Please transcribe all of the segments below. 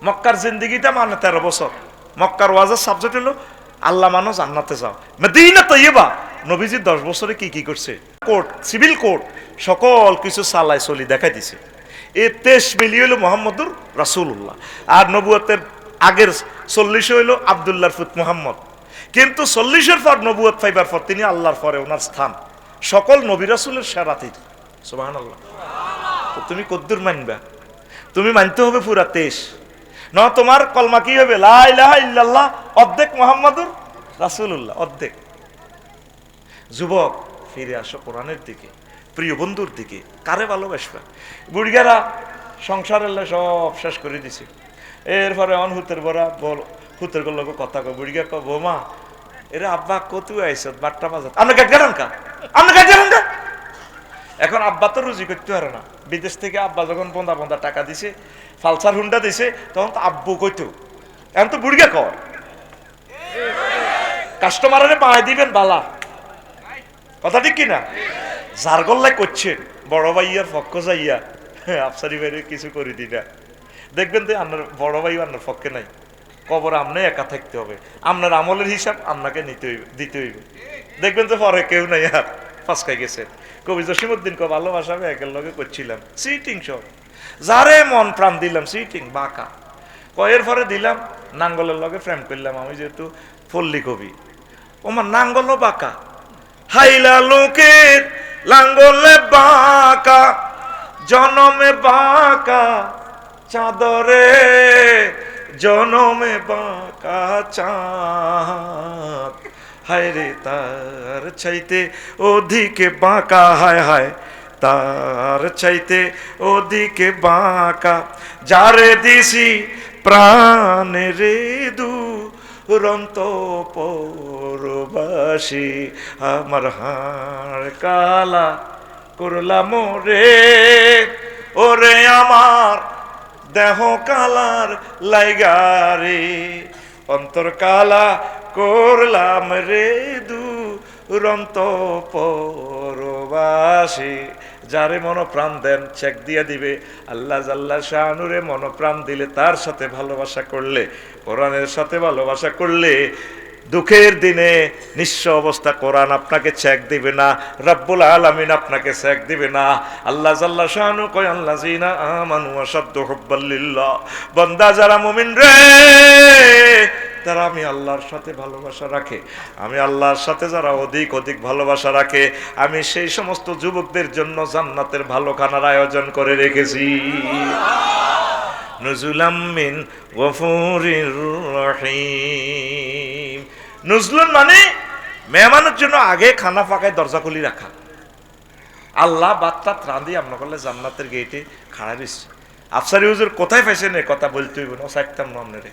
মক্কার জিন্দিগিটা মানে 13 বছর। মক্কার ওয়াজের সাবজেক্ট হলো আল্লাহ মানো জান্নাতে যাও। মদিনা তৈয়বা নবীজি 10 বছরে কি কি করছে, কোর্ট সিভিল কোর্ট সকল কিছু চালাই চলি দেখাই দিছে। এই 23 মিলি হইল মোহাম্মদুর রাসূলুল্লাহ, আর নবুয়তের আগের 40 হইল আব্দুল্লাহর ফুত মোহাম্মদ। কিন্তু 40-এর পর নবুয়ত পাইবার পর তিনি আল্লাহর পরে ওনার স্থান সকল নবী রাসূলের সেরাতে। সুবহানাল্লাহ। তো তুমি কদ্দুর মানবা? তুমি মানতে হবে পুরা 23। না তোমার কলমা কি হবে? লা ইলাহা ইল্লাল্লাহ অর্ধেক, মুহাম্মাদুর রাসূলুল্লাহ অর্ধেক। যুবক ফিরে আসো কোরআনের দিকে, প্রিয় বন্ধুর দিকে। কারে ভালোবাসবা? বুড়িগারা সংসারের সব শেষ করে দিছে। এরপরে অনহুতের বড়া বল হুতের লোক কথা কয়, বুড়িগা কয় বৌমা এরা আব্বা কত আইস বারটা বাজাত আমরা গাছ গেলাম কা, আমরা গাছ গেলাম কা। এখন আব্বা তো রুজি করতে পারে না। বিদেশ থেকে আব্বা যখন বন্ধা বন্ধা টাকা দিছে, ফালসার হুন্ডা দিছে, তখন তো আব্বু কইতো। এখন তো বুড়িগা কয় কাস্টমারে পায়ে দিবেন বালা, কথা ঠিক কিনা? যার গল্লায় করছেন বড় ভাইয়ার পক্ষ যাইয়া আফসারি ভাইরে কিছু করে দিনা, দেখবেন তো আপনার বড় ভাই আপনার পক্ষে নাই। কবর আপনি একা থাকতে হবে, আপনার আমলের হিসাব আপনাকে নিতে হইবে, দিতে হইবে। দেখবেন তো পরে কেউ নাই আর ফাঁসকাই গেছে। কবি জসিমউদ্দিন কো ভালোবাসা আমি একের লগে করছিলাম সিটিং, সব যারে মন প্রাণ দিলাম সিটিং বাঁকা। কয়ের পরে দিলাম নাঙ্গলের লগে প্রেম করলাম আমি, যেহেতু পল্লী কবি। ওমার নাঙ্গলও বাঁকা, হাইলা লোকের লাঙ্গলে বাঁকা, জনমে বাঁকা চাঁদরে, জনমে বাঁকা চাঁদ, হায় রে তার চাইতে ওদিকে বাঁকা, হায় হায় তার চাইতে ওদিকে বাঁকা, যারে দিছি প্রাণে রে দুরন্ত পরবাসী, আমার হাড় কালা করলাম রে, ওরে আমার দেহ কালার লাইগারে, অন্তর কালা করলাম রে দুরন্ত পরবাসী। যারে মনোপ্রাণ দেন চেক দিয়ে দিবে আল্লাহ জাল্লা শানুরে। মনোপ্রাণ দিলে তার সাথে ভালোবাসা করলে, কোরআনের সাথে ভালোবাসা করলে, দুঃখের দিনে নিঃস্ব অবস্থা কোরআন আপনাকে চেক দিবে না, রব্বুল আলামিন আপনাকে চেক দিবে না। আল্লাহ জাল্লা শানু কয় আল্লাযিনা আমানু আশাদ্দু হুব্বাল লিল্লাহ, বান্দা যারা মুমিন রে তারা আমি আল্লাহর সাথে ভালোবাসা রাখে। আমি আল্লাহর সাথে যারা অধিক অধিক ভালোবাসা রাখে, আমি সেই সমস্ত যুবকদের জন্য জান্নাতের ভালো খানার আয়োজন করে রেখেছি। নুজুলাম মিন গফুরির রহিম। নুজলুন মানে মেহমানের জন্য আগে খানা পাকায় দরজা খুলি রাখা। আল্লাহ বাত্তা ত্রান্দি আমরা করলে জান্নাতের গেটে খাড়া রয়েছে। আফসারি হুজুর কোথায় পাইছেন এ কথা বলতে হইব না, সাইতাম না আপনারে।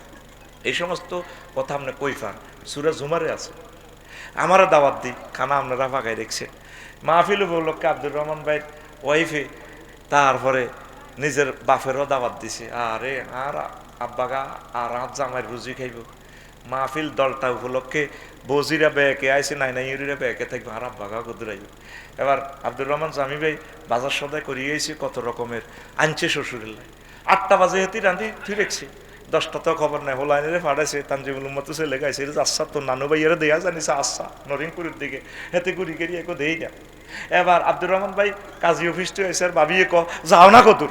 এই সমস্ত কথা আপনি কই পান? সূরা জুমারে আছে। আমারও দাওয়াত দিই, খানা আপনারা পাকায় রেখছেন। মাহফিল উপলক্ষে আব্দুর রহমান ভাই ওয়াইফে তারপরে নিজের বাপেরও দাওয়াত দিছে। আরে আর আব্বাগা আর জামাই রুজি খাইব। মাহফিল দলটা উপলক্ষে বজিরা বেকে আইসে, নাই নাই ইউরিরা বেকে থাকবে, আর আব্বাগা গদুরাইব। এবার আব্দুর রহমান জামি ভাই বাজার সদায় করিয়ে আইছে, কত রকমের আনছে শ্বশুরের লাই। 8টা বাজে হেতি রাঁধি তুই রেখছি, 10টাতেও খবর নাই। হোলাইনে ফাটাইছে তানজিমুল উম্মত ছেলে গাইছে, আচ্ছা তোর নানু ভাইয়েরা দেয়া জানিছে, আচ্ছা নরিনপুরের দিকে হেতে ঘুরি গেরি একো দেই না। এবার আব্দুর রহমান ভাই কাজী অফিসটি হয়েছে, আর ভাবিয়ে ক যাও না কত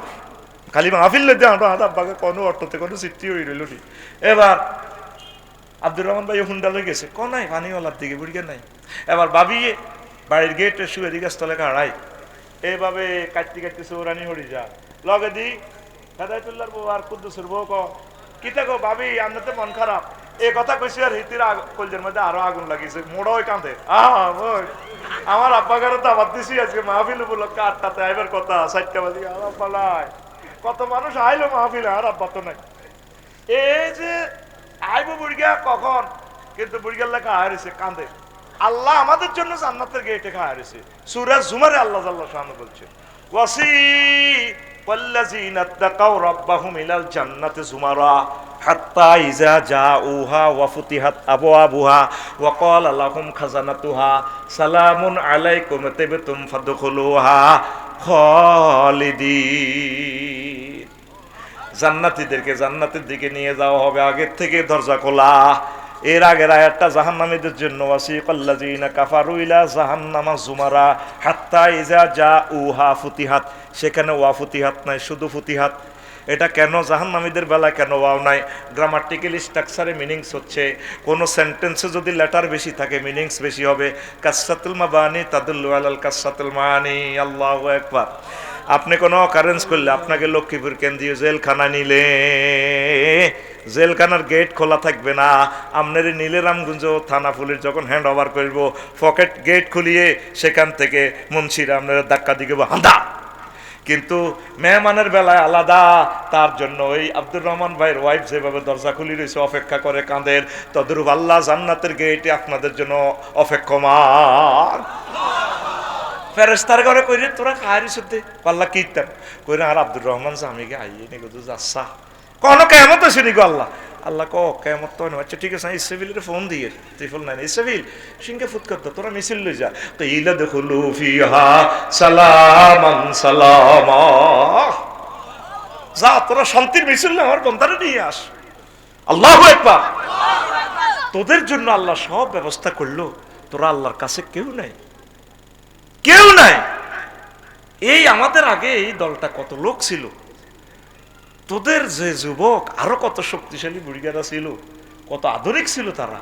খালি মাহফিল লে দেওয়া আব্বাকে কোনো অর্থতে কোনো চিঠি হয়ে রইল নি। এবার আব্দুর রহমান ভাই হুন্ডা লই গেছে, ক নাই পানিওয়ালার দিকে বুড়িয়ে নাই। এবার ভাবিয়ে বাড়ির গেটে শুয়ে দিকে স্থলে কাড়াই এইভাবে কাটতে কাটতে চৌরানি হরি যা লগে দি হেদায়তুল্লাহর বউ আর কুদ্দুসের বউ ক কিতা গো ভাবি আপনার তো মন খারাপ। এই কথা কইছি আর হিতির কলজের মধ্যে আরো আগুন লাগিয়েছে, মোড়াই কাঁদে। আমার আব্বাগারও দাওয়াত দিছি আজকে মাহফিল উপলক্ষে 8টাতে আইবার কথা, 4টা বাজে আব্বা নাই। কত মানুষ আইলো মাহফিলে, আর আব্বা তো নাই। এই যে আইব বুড়িয়া কখন, কিন্তু বুড়িয়ার লেখা হারিয়েছে কাঁদে। আল্লাহ আমাদের জন্য জান্নাতের গেটে হারিয়েছে। সূরা জুমারে আল্লাহ জাল্লা শানু বলছে ওয়াসি والذين اتقوا ربهم إلى الجنة زمرا حتى إذا جاءوها وفتحت أبوابها وقال لهم خزنتها سلام عليكم طبتم فادخلوها خالدين। জান্নাতীদেরকে জান্নাতের দিকে নিয়ে যাওয়া হবে, আগের থেকে দরজা খোলা। এর আগের আয়াতটা জাহান্নামীদের জন্য, ওয়াসিকাল্লাযীনা কাফারু ইলা জাহান্নামা যুমারা হাত্তা ইযা জাউহা ফুতিহাত, সেখানে ওয়া ফুতিহাত নাই, শুধু ফুতিহাত। এটা কেন জাহান্নামীদের বেলায় কেন ওয়াও নাই? গ্রামাটিক্যাল স্ট্রাকচারে মিনিংস হচ্ছে, কোনো সেন্টেন্সে যদি লেটার বেশি থাকে মিনিংস বেশি হবে। কাসরাতুল মাবানি তাদুল্লু আলাল কাসরাতুল মানি। আল্লাহু আকবার। আপনি কোনো অকারেন্স করলে, আপনাকে লক্ষ্মীপুর কেন্দ্রীয় জেলখানা নিলে জেলখানার গেট খোলা থাকবে না, আপনার নীলে রামগঞ্জ থানা পুলিশ যখন হ্যান্ড ওভার করব, পকেট গেট খুলিয়ে সেখান থেকে মুন্সিরা আপনার ধাক্কা দিকে হাঁদা। কিন্তু মেহমানের বেলায় আলাদা। তার জন্য ওই আব্দুর রহমান ভাইয়ের ওয়াইফ যেভাবে দরজা খুলি রয়েছে, অপেক্ষা করে কাঁদের, তদরূপ আল্লাহ জান্নাতের গেটে আপনাদের জন্য অপেক্ষমান। ফেরেস্তার ঘরে কইরে তোরা খাহারি সত্যি পাল্লা কীর্তন কইরে, আর আব্দুর রহমান স্বামীকে আইয়ে নি গো যাচ্ছা কোনো কেমত আছে নি গো আল্লাহ। আল্লাহ ক কেমত তো আচ্ছা ঠিক আছে, ইসরাফিলের ফোন দিয়ে ত্রিফল নাই ইসরাফিল সিংকে ফুট করতো, তোরা মিছিল লই যা। তো ইলা দেখুলু ফিহা সালামান সালামা, যা তোরা শান্তির মিছিল না আমার বন্দারে নিয়ে আস। আল্লাহু আকবার। তোদের জন্য আল্লাহ সব ব্যবস্থা করলো, তোরা আল্লাহর কাছে কেউ নাই, কেউ নাই। এই আমাদের আগে এই দলটা কত লোক ছিল, তোদের যে যুবক আরো কত শক্তিশালী বুড়িগারা ছিল, কত আধুনিক ছিল তারা।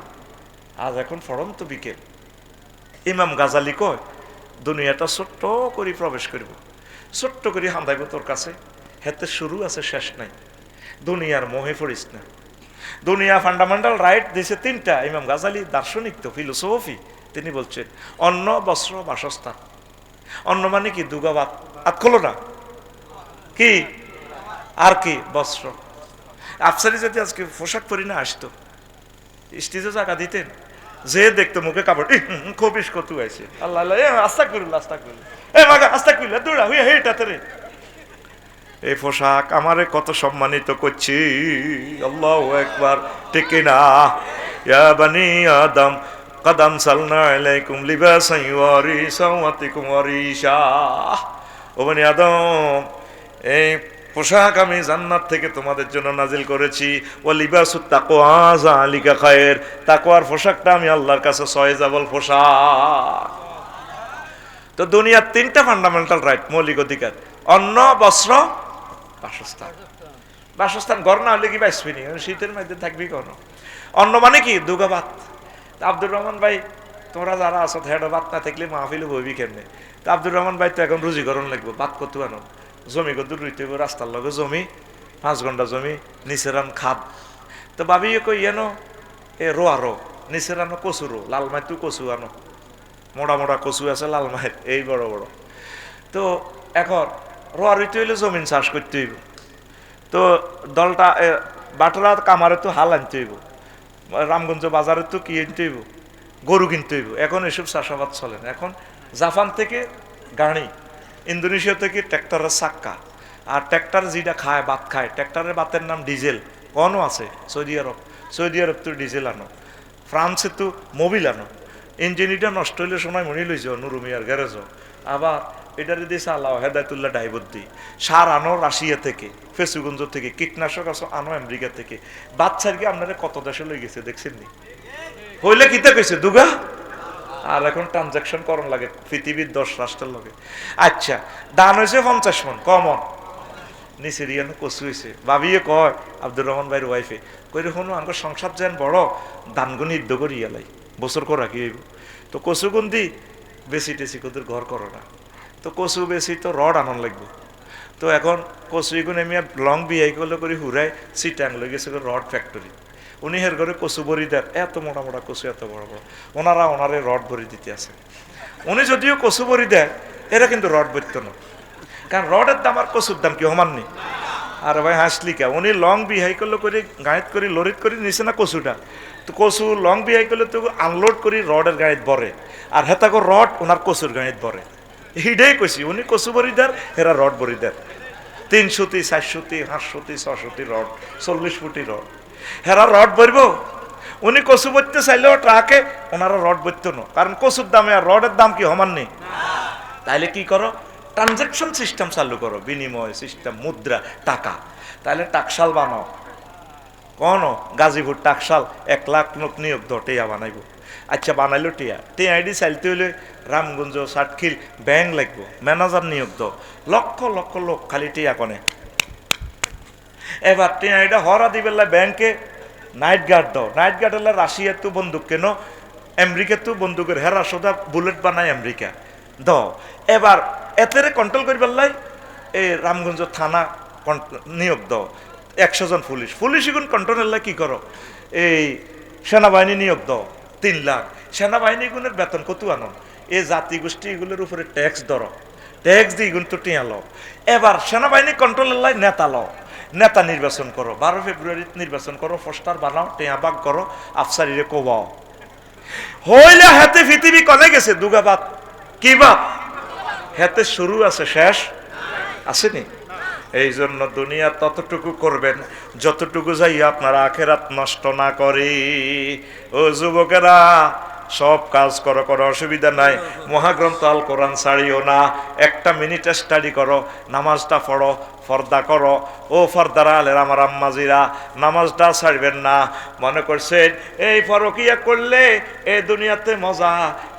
আজ এখন ফরন্ত বিকেল। ইমাম গাজালি কয় দুনিয়াটা ছোট্ট করে প্রবেশ করব, ছোট্ট করে হান্দাইব তোর কাছে, হেতে শুরু আছে শেষ নাই। দুনিয়ার মোহে পড়িস না। দুনিয়া ফান্ডামেন্টাল রাইট দিয়েছে তিনটা। ইমাম গাজালি দার্শনিক তো, ফিলোসফি। তিনি বলছেন অন্ন, বস্ত্র, বাসস্থান। অন্ন মানে কি? দুগা ভাত, হাত খোলো না কি, আর কি? বস্ত্র। আফসারি যদি আজকে পোশাক পরি না আসতো, স্টেজে জায়গা দিতেন, যে দেখতো মুখে কাপড় খবিস কত আছে। আল্লাহ আস্তা করল, আস্তা করল, এ মাগা আস্তা করল, দৌড়া হইয়া হেটাতে রে। এই পোশাক আমারে কত সম্মানিত করছি। আল্লাহু আকবার। ঠিক না? ইয়া বানি আদম কদম সালনা আলাইকুম লিবাসান ইউরি সাওয়াতিকুম ওয়ারিশা। ও বনি আদম, এই পোশাক আমি জান্নাত থেকে তোমাদের জন্য নাজিল করেছি। ও লিবাসুত তাকওয়া যালিকা খায়র, তাকওয়ার পোশাকটা আমি আল্লাহর কাছে সয়েজাবল পোশাক। তো দুনিয়ার তিনটা ফান্ডামেন্টাল রাইট, মৌলিক অধিকার, অন্ন, বস্ত্র, বাসস্থান। বাসস্থান ঘর না হলে কি বাঁচবি নি, শীতের মধ্যে থাকবি কেন? অন্ন মানে কি? দুগা ভাত। আব্দুর রহমান ভাই তোমরা যারা আছো, হেড ভাত না থাকলে মাহফিলে বইবি কেমনে? তা আব্দুর রহমান ভাই তো এখন রুজিকরণ লাগবে, ভাত কত আনো, জমি কত রুইতে হইব, রাস্তার লগে জমি, 5 ঘন্টা জমি, নিচের আন খাদ। তো ভাবি কই এনো এ রো আরো নিচের আনো কচু রো, লাল মাই তুই কচু আনো, মোটা মোটা কচু আছে লাল মায়ের এই বড় বড়। তো এখন রোয়া রুইতে হইলে জমিন চাষ করতে হইব। তো দলটা বাটরা কামারে তো হাল আনতে হইব, রামগঞ্জ বাজারে তো কি আনতে হইব, গরু কিনতে হইব। এখন এসব চাষাবাদ চলে না। এখন জাপান থেকে গাড়ি, ইন্দোনেশিয়া থেকে ট্র্যাক্টরের চাক্কা, আর ট্র্যাক্টর যেটা খায় ভাত খায়, ট্র্যাক্টরের ভাতের নাম ডিজেল। কনও আছে সৌদি আরব, সৌদি আরব তো ডিজেল আনো, ফ্রান্সে তো মোবিল আনো। ইঞ্জিনিটা নষ্ট হইলে সময় মনে লইছ নুরুমিয়ার গ্যারেজ। আবার এটারে দিয়েছে আল্লাহ হেদায়তুল্লাহ ডাইবদ্দি। সার আনো রাশিয়া থেকে, ফেসুগঞ্জ থেকে, কীটনাশক আনো আমেরিকা থেকে। বাচ্চার কি আপনারা কত দেশে লই গেছে দেখছেন নি? হইলে কিতা কইছে দুগা। আর এখন ট্রানজাকশন করন লাগে পৃথিবীর 10 রাষ্ট্রের লগে। আচ্ছা দান হয়েছে 50 মন, কমন নিচে রিয়ানো কচু হয়েছে। ভাবিয়ে কয় আব্দুর রহমান ভাইয়ের ওয়াইফে, কই রে শুনো আমার সংসার যেন বড়, দানগুনি ইদ্য করি ইয়ালাই বছর করা কি হইব। তো কচু গুন্দি বেশি টেসি কোদের ঘর করো না। তো কচু বেশি তো রড আনন লাগবে। তো এখন কচু এগুন আমি লং বিআই করলে করে হুরাই সিটাং লই গেছে রড ফ্যাক্টরি। উনি হের ঘরে কচু ভরি দেন, এত মোটা মোটা কচু, এত বড় বড়। ওনারে রড ভরি দিতে আছে। উনি যদিও কচু ভরি দেয়, এরা কিন্তু রড ভরত না, কারণ রডের দাম আর কচুর দাম কি সমান নেই। আর ভাই হাসলি কা, উনি লং বিহাই করলে করে গাঁত করে লরিত করে নিছে না কচুটা। তো কচু লং বিহাই করলে তো আনলোড করি রডের গাঁত ভরে, আর হেতাকো রড ওনার কচুর গাঁত ভরে। এইটাই কইছি, উনি কচু ভরি দেন, এরা রড ভরি দেন। 300টি 400টি 500টি 600টি রড, 40 ফুটি রড, হেরা রড ভরব। উনি কচু ভরতে চাইলেও ট্রাকে, ওনারা রড ভরত না, কারণ কচুর দামে আর রডের দাম কি সমান নেই। তাইলে কি করো, ট্রানজাকশন সিস্টেম চালু করো, বিনিময় সিস্টেম, মুদ্রা, টাকা। তাহলে টাকশাল বানাও, কোন গাজীপুর টাকশাল 1 লাখ লোক নিয়োগ দাও, টিয়া বানাইব। আচ্ছা বানাইলো টিয়া, টিয়া আইডি চাইতে হইলে রামগঞ্জ সাতখিল ব্যাংক লাগবো, ম্যানেজার নিয়োগ দাও, লক্ষ লক্ষ লোক খালি টিয়া কনে। এবার টিয়া আইডা হরা দিবেলা ব্যাংকে নাইট গার্ড দাও, নাইট গার্ড হলে রাশিয়ার তো বন্দুক কেন, আমেরিকার তো বন্দুকের হেরা সোদা বুলেট বানায় আমেরিকা দাও। এবার এতেরে কন্ট্রোল করি পেলাই এই রামগঞ্জ থানা নিয়োগ দাও, 100 জন পুলিশ, পুলিশ এগুন কন্ট্রোল কি করো, এই সেনাবাহিনী নিয়োগ দাও 3 লাখ, সেনাবাহিনী গুণের বেতন কত আনো, এই জাতি গোষ্ঠী এগুলোর উপরে ট্যাক্স ধরো, ট্যাক্স দিয়ে এগুন তো টিয়া লও। এবার সেনাবাহিনী কন্ট্রোলের লাই নেতা লও, নেতা নির্বাচন করো, 12 ফেব্রুয়ারি নির্বাচন করো, পোস্টার বানাও, টিয়া বাগ করো, আফসারিরে কোবাও, হইলে হাতে পৃথিবী কনে গেছে দুগাবাদ কি বাপ, হাতে শুরু আছে শেষ আসেনি। এই জন্য দুনিয়া ততটুকু করবেন যতটুকু যাই আপনার আখেরাত নষ্ট না করে। ও যুবকেরা, সব কাজ করো, কোনো অসুবিধা নাই, মহাগ্রন্থ আল কোরআন ছাড়িও না, 1 মিনিট স্টাডি করো, নামাজটা পড়ো, ফর্দা করো। ও ফর্দারা আলের আমার আম্মাজিরা, নামাজটা ছাড়বেন না। মনে করছেন এই ফরকিয়া করলে এই দুনিয়াতে মজা,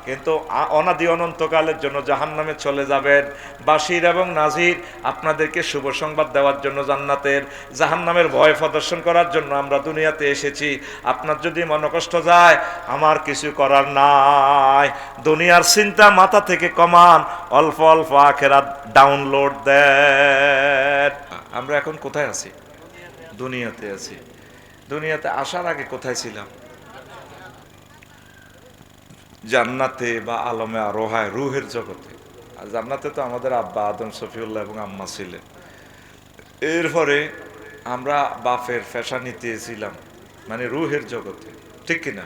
কিন্তু অনাদি অনন্তকালের জন্য জাহান্নামে চলে যাবেন। বাশির এবং নাজির আপনাদেরকে শুভ সংবাদ দেওয়ার জন্য জান্নাতের, জাহান্নামের ভয় প্রদর্শন করার জন্য আমরা দুনিয়াতে এসেছি। আপনার যদি মনকষ্ট যায়, আমার কিছু করার নাই, দুনিয়ার চিন্তা মাথা থেকে কমান, অল্প অল্প আখেরাত ডাউনলোড দেন। আমরা এখন কোথায় আছি? দুনিয়াতে আছি। দুনিয়াতে আসার আগে কোথায় ছিলাম? জান্নাতে বা আলমে আরোহায়, রুহের জগতে। আর জান্নাতে তো আমাদের আব্বা আদম সফিউল্লাহ এবং আম্মা ছিলেন। এরপরে আমরা বাপের ফেশা নিতে ছিলাম, মানে রুহের জগতে, ঠিক কিনা?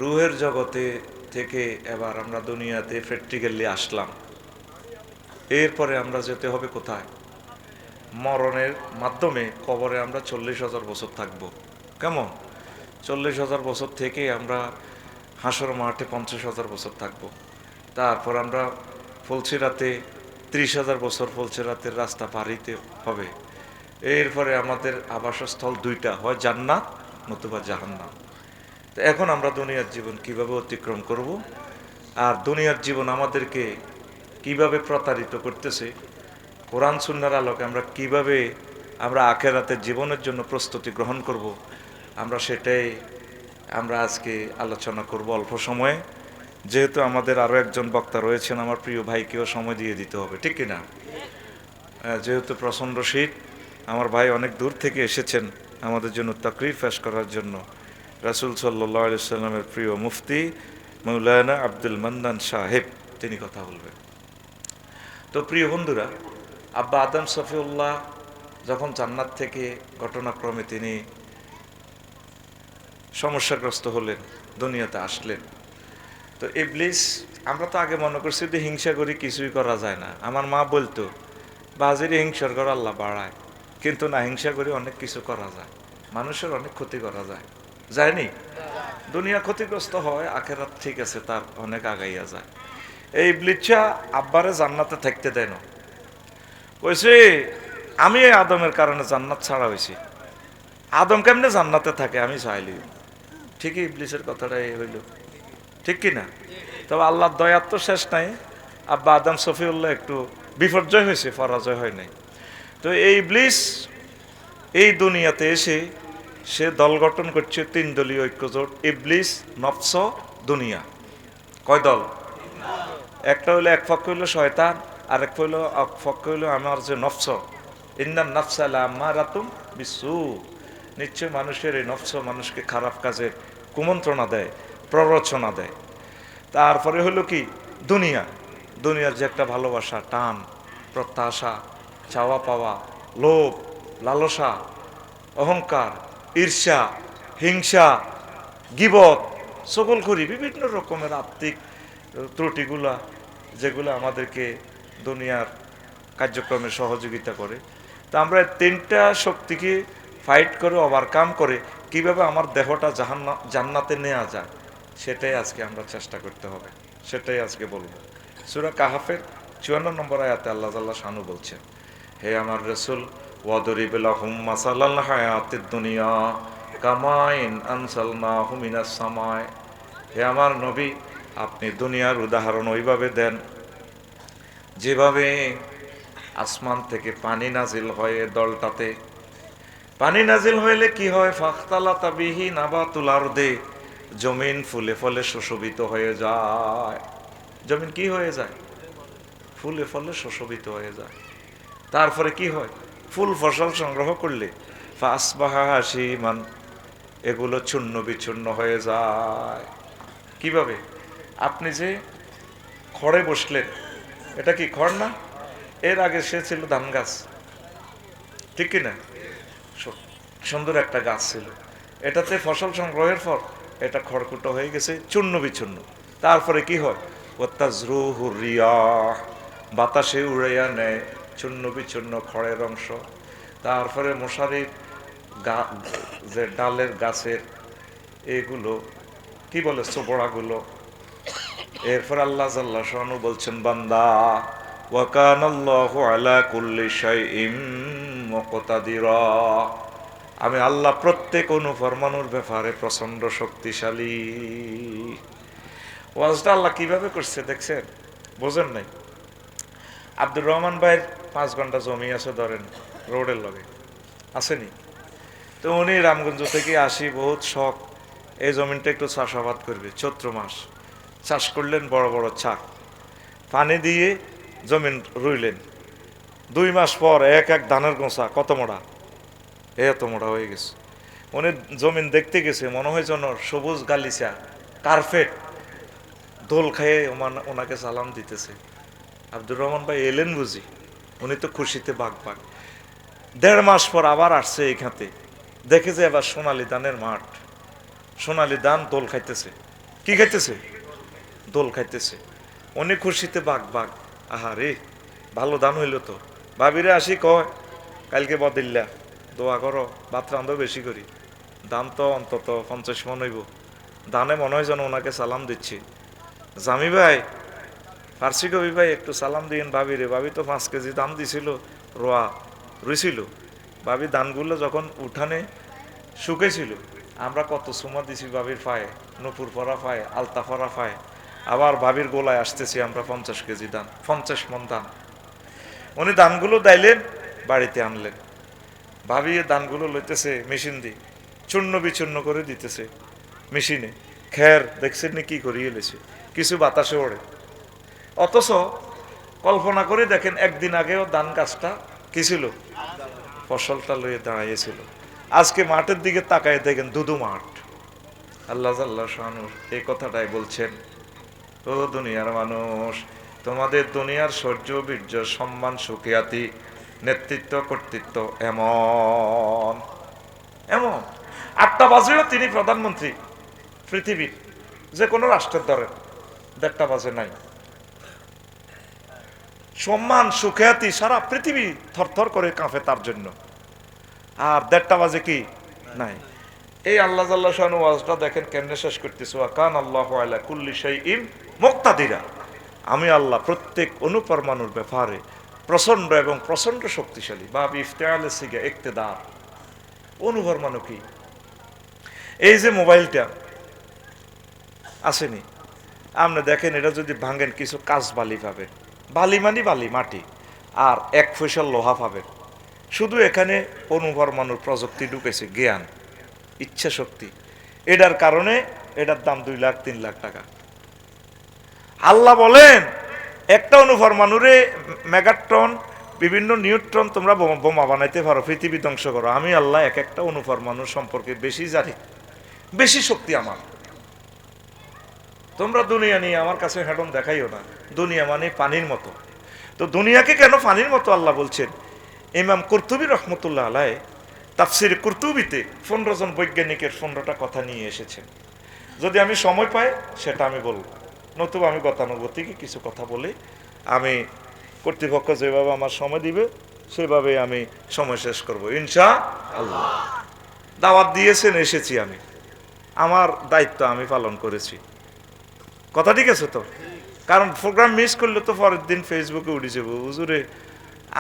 রুহের জগতে থেকে এবার আমরা দুনিয়াতে প্র্যাকটিক্যালি আসলাম। এরপরে আমরা যেতে হবে কোথায়? মরণের মাধ্যমে কবরে আমরা 40,000 বছর থাকবো। কেমন? 40,000 বছর থেকে আমরা হাসর মাঠে 50,000 বছর থাকবো। তারপর আমরা ফুলছিরাতে 30,000 বছর ফুলছিরাতের রাস্তা পাড়িতে হবে। এরপরে আমাদের আবাসস্থল 2টা, হয় জান্নাত নতুবা জাহান্নাম। তো এখন আমরা দুনিয়ার জীবন কিভাবে অতিক্রম করব, আর দুনিয়ার জীবন আমাদেরকে কিভাবে প্রতারিত করতেছে, কোরআন সুন্নাহর আলোকে আমরা কিভাবে আমরা আখেরাতের জীবনের জন্য প্রস্তুতি গ্রহণ করব, আমরা সেটাই আমরা আজকে আলোচনা করব অল্প সময়ে। যেহেতু আমাদের আরও একজন বক্তা রয়েছেন, আমার প্রিয় ভাইকেও সময় দিয়ে দিতে হবে, ঠিক কিনা? যেহেতু প্রচণ্ড শীত, আমার ভাই অনেক দূর থেকে এসেছেন আমাদের জন্য তাকরীর পেশ করার জন্য। রাসূল সাল্লাল্লাহু আলাইহি ওয়াসাল্লামের প্রিয় মুফতি মাওলানা আব্দুল মান্নান সাহেব, তিনি কথা বলবেন। তো প্রিয় বন্ধুরা, আব্বা আদম সফিউল্লাহ যখন জান্নাত থেকে ঘটনাক্রমে তিনি সমস্যাগ্রস্ত হলেন, দুনিয়াতে আসলেন, তো ইবলিস, আমরা তো আগে মনে করছি যে হিংসা করি কিছুই করা যায় না। আমার মা বলতো বাজিরে হিংসার ঘর আল্লাহ বাড়ায়, কিন্তু না, হিংসা করে অনেক কিছু করা যায়, মানুষের অনেক ক্ষতি করা যায়, যায়নি? দুনিয়া ক্ষতিগ্রস্ত হয়, আখেরাত ঠিক আছে, তার অনেক আগাইয়া যায়। এই ইবলিসা আব্বারে জান্নাতে থাকতে দেয় না, কইছে আমি আদমের কারণে জান্নাত ছাড়া হয়েছি, আদম কেমনে জান্নাতে থাকে আমি চাইলি। ঠিকই ইবলিসের কথাটা এই হইল, ঠিক কিনা? তবে আল্লাহর দয়ার তো শেষ নাই, আব্বা আদম সফিউল্লাহ একটু বিপর্যয় হয়েছে, পরাজয় হয় নাই। তো এই ইবলিস এই দুনিয়াতে এসে সে দল গঠন করছে 3 দলীয় ঐক্যজোট, ইবলিস, নফস, দুনিয়া। কয় দল? একটা হইলো, এক পক্ষ হইলো শয়তান, আর এক পক্ষ হইলো আমার যে নফস, ইন্নান নাফসা লাম্মারাতুম বিসু, নিশ্চয় মানুষের এই নফস মানুষকে খারাপ কাজের কুমন্ত্রণা দেয়, প্ররোচনা দেয়। তারপরে হলো কি? দুনিয়া। দুনিয়ার যে একটা ভালোবাসা, টান, প্রত্যাশা, চাওয়া পাওয়া, লোভ, লালসা, অহংকার, ঈর্ষা, হিংসা, গীবত, সকলখুরি, বিভিন্ন রকমের আত্মিক ত্রুটিগুলা যেগুলো আমাদেরকে দুনিয়ার কার্যক্রমে সহযোগিতা করে। তা আমরা 3টা শক্তিকে ফাইট করে, ওভারকাম করে কিভাবে আমার দেহটা জান্নাতে নেওয়া যায়, সেটাই আজকে আমরা চেষ্টা করতে হবে, সেটাই আজকে বলবো। সূরা কাহাফের 54 নম্বর আয়াতে আল্লাহ তাআলা শানু বলছেন, হে আমার রাসূল, ওয়াদরিব লাহুম মাসালাল হায়াতিদ দুনিয়া কামাইন আনসালনাহু মিনাস সামায়, হে আমার নবী, আপনি দুনিয়ার উদাহরণ ওইভাবে দেন যেভাবে আসমান থেকে পানি নাজিল হয় দলটাতে। পানি নাজিল হইলে কি হয়? ফাখতালাতা বিহি নাবাতুল আরদি, জমিন ফুলে ফলে সুশোভিত হয়ে যায়। জমিন কি হয়ে যায়? ফুলে ফলে সুশোভিত হয়ে যায়। তারপরে কি হয়? ফুল ফসল সংগ্রহ করলে ফাসবাহা হাসিমান, এগুলো চূর্ণ বিচূর্ণ হয়ে যায়। কিভাবে? আপনি যে খড়ে বসলেন, এটা কি খড় না? এর আগে সে ছিল ধান গাছ, ঠিক কিনা? সুন্দর একটা গাছ ছিল, এটাতে ফসল সংগ্রহের পর এটা খড়কুটো হয়ে গেছে, চূর্ণ বিচূর্ণ। তারপরে কি হয়? ওয়াতাজরুহুর রিয়াহ, বাতাসে উড়াইয়া নেয় চূর্ণ বিচূর্ণ খড়ের অংশ। তারপরে মশারির যে ডালের গাছের এগুলো কি বলে, চোপড়াগুলো। এরপর আল্লাহ জাল্লা শানু বলছেন, বান্দা ওয়া কানাল্লাহু আলা কুল্লি শাইইন মুকতাদিরা, আমি আল্লাহ প্রত্যেক অনুফরমানুর ব্যাপারে প্রচন্ড শক্তিশালী। ওয়াজটা আল্লাহ কিভাবে করছে দেখছেন? বোঝেন নাই? আব্দুর রহমান ভাইয়ের 5 ঘন্টা জমি আছে ধরেন রোডের লগে, আসেনি? তো উনি রামগঞ্জ থেকে আসি, বহুত শখ, এই জমিনটা একটু চাষাবাদ করবে। চৈত্র মাস চাষ করলেন, বড় বড় ছাক পানি দিয়ে জমিন রুইলেন। 2 মাস পর এক এক ধানের গোছা কত মোড়া, এত মোড়া হয়ে গেছে। উনি জমিন দেখতে গেছে, মনে হয় যেন সবুজ গালিচা কার্পেট, দোল খাইয়ে ওনাকে সালাম দিতেছে। আব্দুর রহমান ভাই এলেন বুঝি, উনি তো খুশিতে বাঘ বাঘ। 1.5 মাস পর আবার আসছে এইখানে, দেখে যে এবার সোনালী ধানের মাঠ, সোনালী ধান দোল খাইতেছে। কি খাইতেছে? দোল খাইতেছে। উনি খুশিতে বাঘ বাঘ। আহা রে, ভালো ধান হইল তো। ভাবিরে আসি কয়, কালকে বদিল্লা দোয়া করো, ভাত রান্ধো বেশি করি, দাম তো অন্তত 50 মন হইব। দানে মনে হয় যেন ওনাকে সালাম দিচ্ছি। জামি ভাই, ফার্সি কবি ভাই, একটু সালাম দিন ভাবিরে, ভাবি তো 5 কেজি দাম দিছিল, রোয়া রুইছিল। ভাবি ধানগুলো যখন উঠানে শুকেছিল, আমরা কত সুমা দিছি ভাবির পায়ে, নুপুর পরা পায়ে, আলতা পরা পায়ে। আবার ভাবির গোলায় আসতেছি আমরা 50 কেজি ধান, 50 মন ধান। উনি ধানগুলো দাইলেন, বাড়িতে আনলেন। ভাবি ধানগুলো লইতেছে মেশিন দিয়ে, চূর্ণ বিচূর্ণ করে দিতেছে মেশিনে। খের দেখছেন নি কি করিয়ে এলেছে, কিছু বাতাসে ওড়ে। অথচ কল্পনা করে দেখেন, একদিন আগেও ধান গাছটা কি ছিল? ফসলটা লইয়ে দাঁড়াইয়েছিল। আজকে মাঠের দিকে তাকায় দেখেন দুদু মাঠ। আল্লাহ জাল্লা শানুর এই কথাটাই বলছেন, ও দুনিয়ার মানুষ, তোমাদের দুনিয়ার শৌর্য বীর্য সম্মান সুখিয়াতি নেতৃত্ব কর্তৃত্ব এমন এমন 8টা বাজেও তিনি প্রধানমন্ত্রী পৃথিবীর যে কোনো রাষ্ট্রের ধরেন, 1:30 বাজে নাই। সম্মান সুখ্যাতি সারা পৃথিবী থরথর করে কাঁপে তার জন্য, আর 1:30 বাজে কি নাই। এই আল্লাহ জাল্লা শানু ওয়াজটা দেখেন কেমনে শেষ করতেছে, ওয়া কান আল্লাহু আলা কুল্লি শাইইন মুকতাদিরা, আমি আল্লাহ প্রত্যেক অনুপরমাণুর ব্যাপারে প্রচন্ড এবং প্রচন্ড শক্তিশালী। বা ইফতিআল সিগা ইক্তেদার, অনুপরমাণু কি? এই যে মোবাইলটা আসেনি, আপনি দেখেন, এটা যদি ভাঙেন কিছু কাঁচ বালি পাবেন, বালি মানে বালি মাটি, আর 1 ফসল লোহা পাবেন। শুধু এখানে অনুপরমাণুর প্রযুক্তি ঢুকেছে, জ্ঞান, ইচ্ছা শক্তি। এটার কারণে এটার দাম 2 লাখ 3 লাখ টাকা। আল্লাহ বলেন, একটা অনুপরমাণুরে মেগাট্রন বিভিন্ন নিউট্রন তোমরা বোমা বানাইতে পারো, পৃথিবী ধ্বংস করো। আমি আল্লাহ এক একটা অনুপরমাণু সম্পর্কে বেশি জানি, বেশি শক্তি আমার। তোমরা দুনিয়া নিয়ে আমার কাছে হেডন দেখাইও না, দুনিয়া মানে পানির মতো। তো দুনিয়াকে কেন পানির মতো আল্লাহ বলছেন? ইমাম কুরতুবী রহমতুল্লাহ আলাইহি তাফসির কুরতুবীতে 15 জন বৈজ্ঞানিকের 15টা কথা নিয়ে এসেছেন। যদি আমি সময় পাই সেটা আমি বলবো, নতুবা আমি গতানুগতিকে কিছু কথা বলি। আমি কর্তৃপক্ষ যেভাবে আমার সময় দিবে সেভাবে আমি সময় শেষ করব ইনশাআল্লাহ। দাওয়াত দিয়েছেন, এসেছি আমি, আমার দায়িত্ব আমি পালন করেছি। কথা ঠিক আছে তো? কারণ প্রোগ্রাম মিস করলে তো পরের দিন ফেসবুকে উঠে যাবো, হুজুরে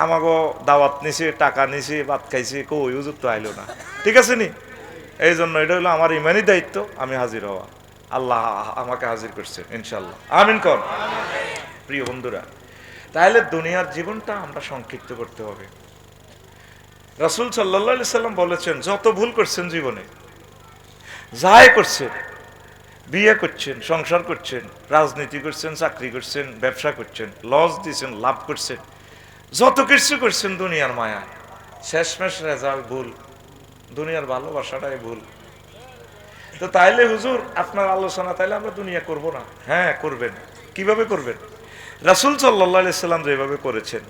আমাকে দাওয়াত নিছে, টাকা নিছে, ভাত খাইছে, কই হুজুর তো আইলো না। ঠিক আছে নি? এই জন্য এটা হলো আমার ইমানি দায়িত্ব, আমি হাজির হওয়া। আল্লাহ আমাকে হাজির করছে ইনশাল্লাহ, আমিন কর। প্রিয় বন্ধুরা, তাহলে দুনিয়ার জীবনটা আমরা সংক্ষিপ্ত করতে হবে। রাসূল সাল্লাল্লাহু আলাইহি সাল্লাম বলেছেন, যত ভুল করছেন জীবনে, যাই করছেন, বিয়ে করছেন, সংসার করছেন, রাজনীতি করছেন, চাকরি করছেন, ব্যবসা করছেন, লস দিয়েছেন, লাভ করছেন, যত কিছু করছেন দুনিয়ার মায়া, শেষমেশ রেজাল্ট ভুল, দুনিয়ার ভালোবাসাটাই ভুল। তো তাইলে হুজুর আপনার আলোচনা, তাইলে আমরা দুনিয়া করব না? হ্যাঁ করবেন। কিভাবে করবেন? রাসূল সাল্লাল্লাহু আলাইহি সাল্লাম যেভাবে করেছেন,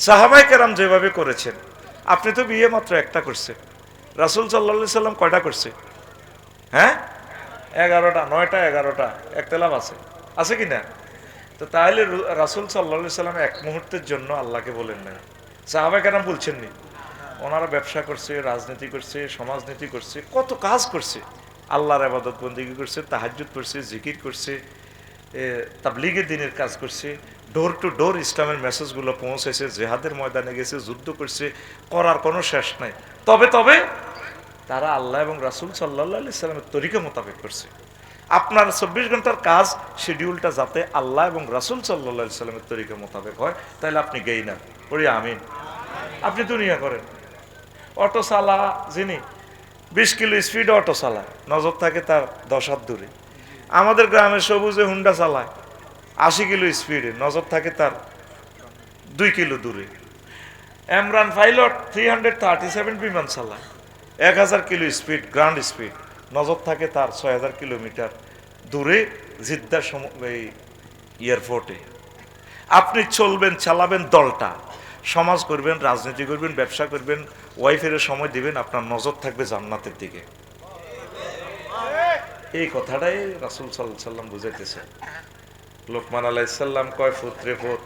সাহাবায়ে কেরাম যেভাবে করেছেন। আপনি তো বিয়ে মাত্র একটা করছেন, রাসূল সাল্লাল্লাহু আলাইহি সাল্লাম কয়টা করছে? হ্যাঁ 11টা, 9টা, 11টা, একতলাপ আছে, আছে কি না? তো তাহলে রাসূল সাল্লাল্লাহু আলাইহি সাল্লাম এক মুহূর্তের জন্য আল্লাহকে বলেন না, সাহাবায়ে কেরাম বলছেননি। ওনারা ব্যবসা করছে, রাজনীতি করছে, সমাজনীতি করছে, কত কাজ করছে, আল্লাহর ইবাদত বন্দেগী করছে, তাহাজ্জুদ করছে, জিকির করছে, তাবলীগের দিনের কাজ করছে, ডোর টু ডোর ইসলামের মেসেজগুলো পৌঁছেছে, জিহাদের ময়দানে গেছে, যুদ্ধ করছে, করার কোনো শেষ নাই। তবে তারা আল্লাহ এবং রাসূল সাল্লাল্লাহু আলাইহি সাল্লামের তরিকা মোতাবেক করছে। আপনার 24 ঘন্টার কাজ শিডিউলটা যাতে আল্লাহ এবং রাসূল সাল্লাল্লাহু আলাইহি সাল্লামের তরিকা মোতাবেক হয়, তাহলে আপনি গেইনার, পড়ি আমিন। আপনি দুনিয়া করেন। অটো চালা যিনি 20 কিলো স্পিডে অটো চালায়, নজর থাকে তার 10 হাত দূরে। আমাদের গ্রামের সবুজে হুন্ডা চালায় 80 কিলো স্পিডে, নজর থাকে তার 2 কিলো দূরে। এমরান পাইলট 337 বিমান চালায় 1000 কিলো স্পিড, গ্রান্ড স্পিড, নজর থাকে তার 6000 কিলোমিটার দূরে জিদ্দার এয়ারপোর্টে। আপনি চলবেন, চালাবেন দলটা, সমাজ করবেন, রাজনীতি করবেন, ব্যবসা করবেন, ওয়াইফের সময় দিবেন, আপনার নজর থাকবে জান্নাতের দিকে। এই কথাটাই রাসূল সাল্লাল্লাহু আলাইহি সাল্লাম বুঝাইতেছেন। লোকমান আলাইহিস সালাম কয়, পুত্রে পুত,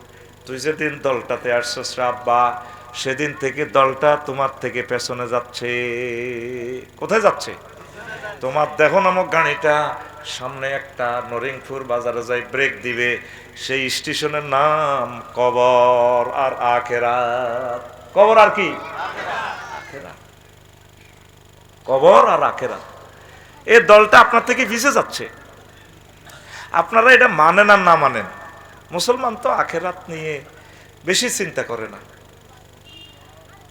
তুই যেদিন দলটাতে আসছস আব্বা, সেদিন থেকে দলটা তোমার থেকে পেছনে যাচ্ছে। কোথায় যাচ্ছে? তোমার দেখো নামক গাড়িটা সামনে একটা নরিংপুর বাজারে যাই ব্রেক দিবে, সেই স্টেশনের নাম কবর আর আখেরাত। কবর আর কি? আখেরাত। কবর আর আখেরাত। এই দলটা আপনার থেকে পিছিয়ে যাচ্ছে। আপনারা এটা মানেন আর না মানেন, মুসলমান তো আখেরাত নিয়ে বেশি চিন্তা করে না।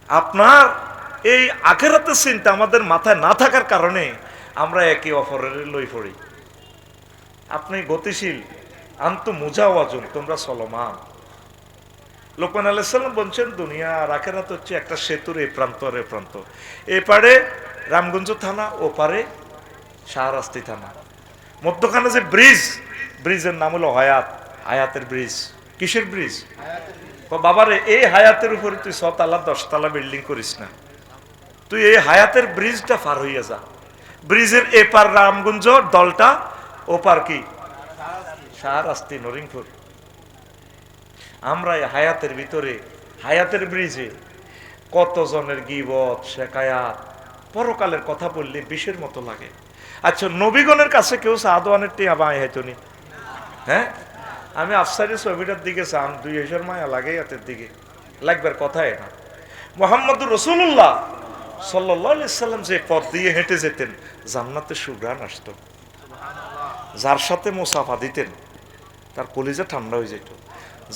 আপনার এই আখেরাতের চিন্তা আমাদের মাথায় না থাকার কারণে আমরা একে অপরের লই পড়ি। আপনি গতিশীল, আন্ত মুজাওয়াজুন, তোমরা চলমান। লোকমান আলাইহিস সালাম বলছেন, দুনিয়া আর আখেরাত হচ্ছে একটা সেতুর এই প্রান্ত আর এই প্রান্ত। এপারে রামগঞ্জ থানা, ওপারে শাহরাস্তি থানা, মধ্যখানে যে ব্রিজ, ব্রিজের নাম হলো হায়াত, হায়াতের ব্রিজ। কিসের ব্রিজ? বাবারে, এই হায়াতের উপরে তুই 6 তলা 10 তলা বিল্ডিং করিস না, তুই এই হায়াতের ব্রিজটা পার হইয়া যা। ব্রিজের এপার রামগঞ্জ দলটা, ওপার কি? শাহরাস্তি, নরিংপুর। আমরা এই হায়াতের ভিতরে, হায়াতের ব্রিজে কত জনের গীবত, শেকায়াত, পরকালের কথা বললে বিষের মতো লাগে। আচ্ছা, নবীগণের কাছে কেউ সাদওয়ানের টিয়া বাঁয় হয়তনি? হ্যাঁ, আমি আফসারি ছবিটার দিকে চান, 2 মায়া লাগে হাতের দিকে, লাগবার কথাই না। মুহাম্মদুর রাসূলুল্লাহ সাল্লাল্লাহু আলাইহি সাল্লাম যে পথ দিয়ে হেঁটে যেতেন, জান্নাতের সুঘ্রাণ আসতো। যার সাথে মুসাফা দিতেন তার কলিজা ঠান্ডা হয়ে যেত,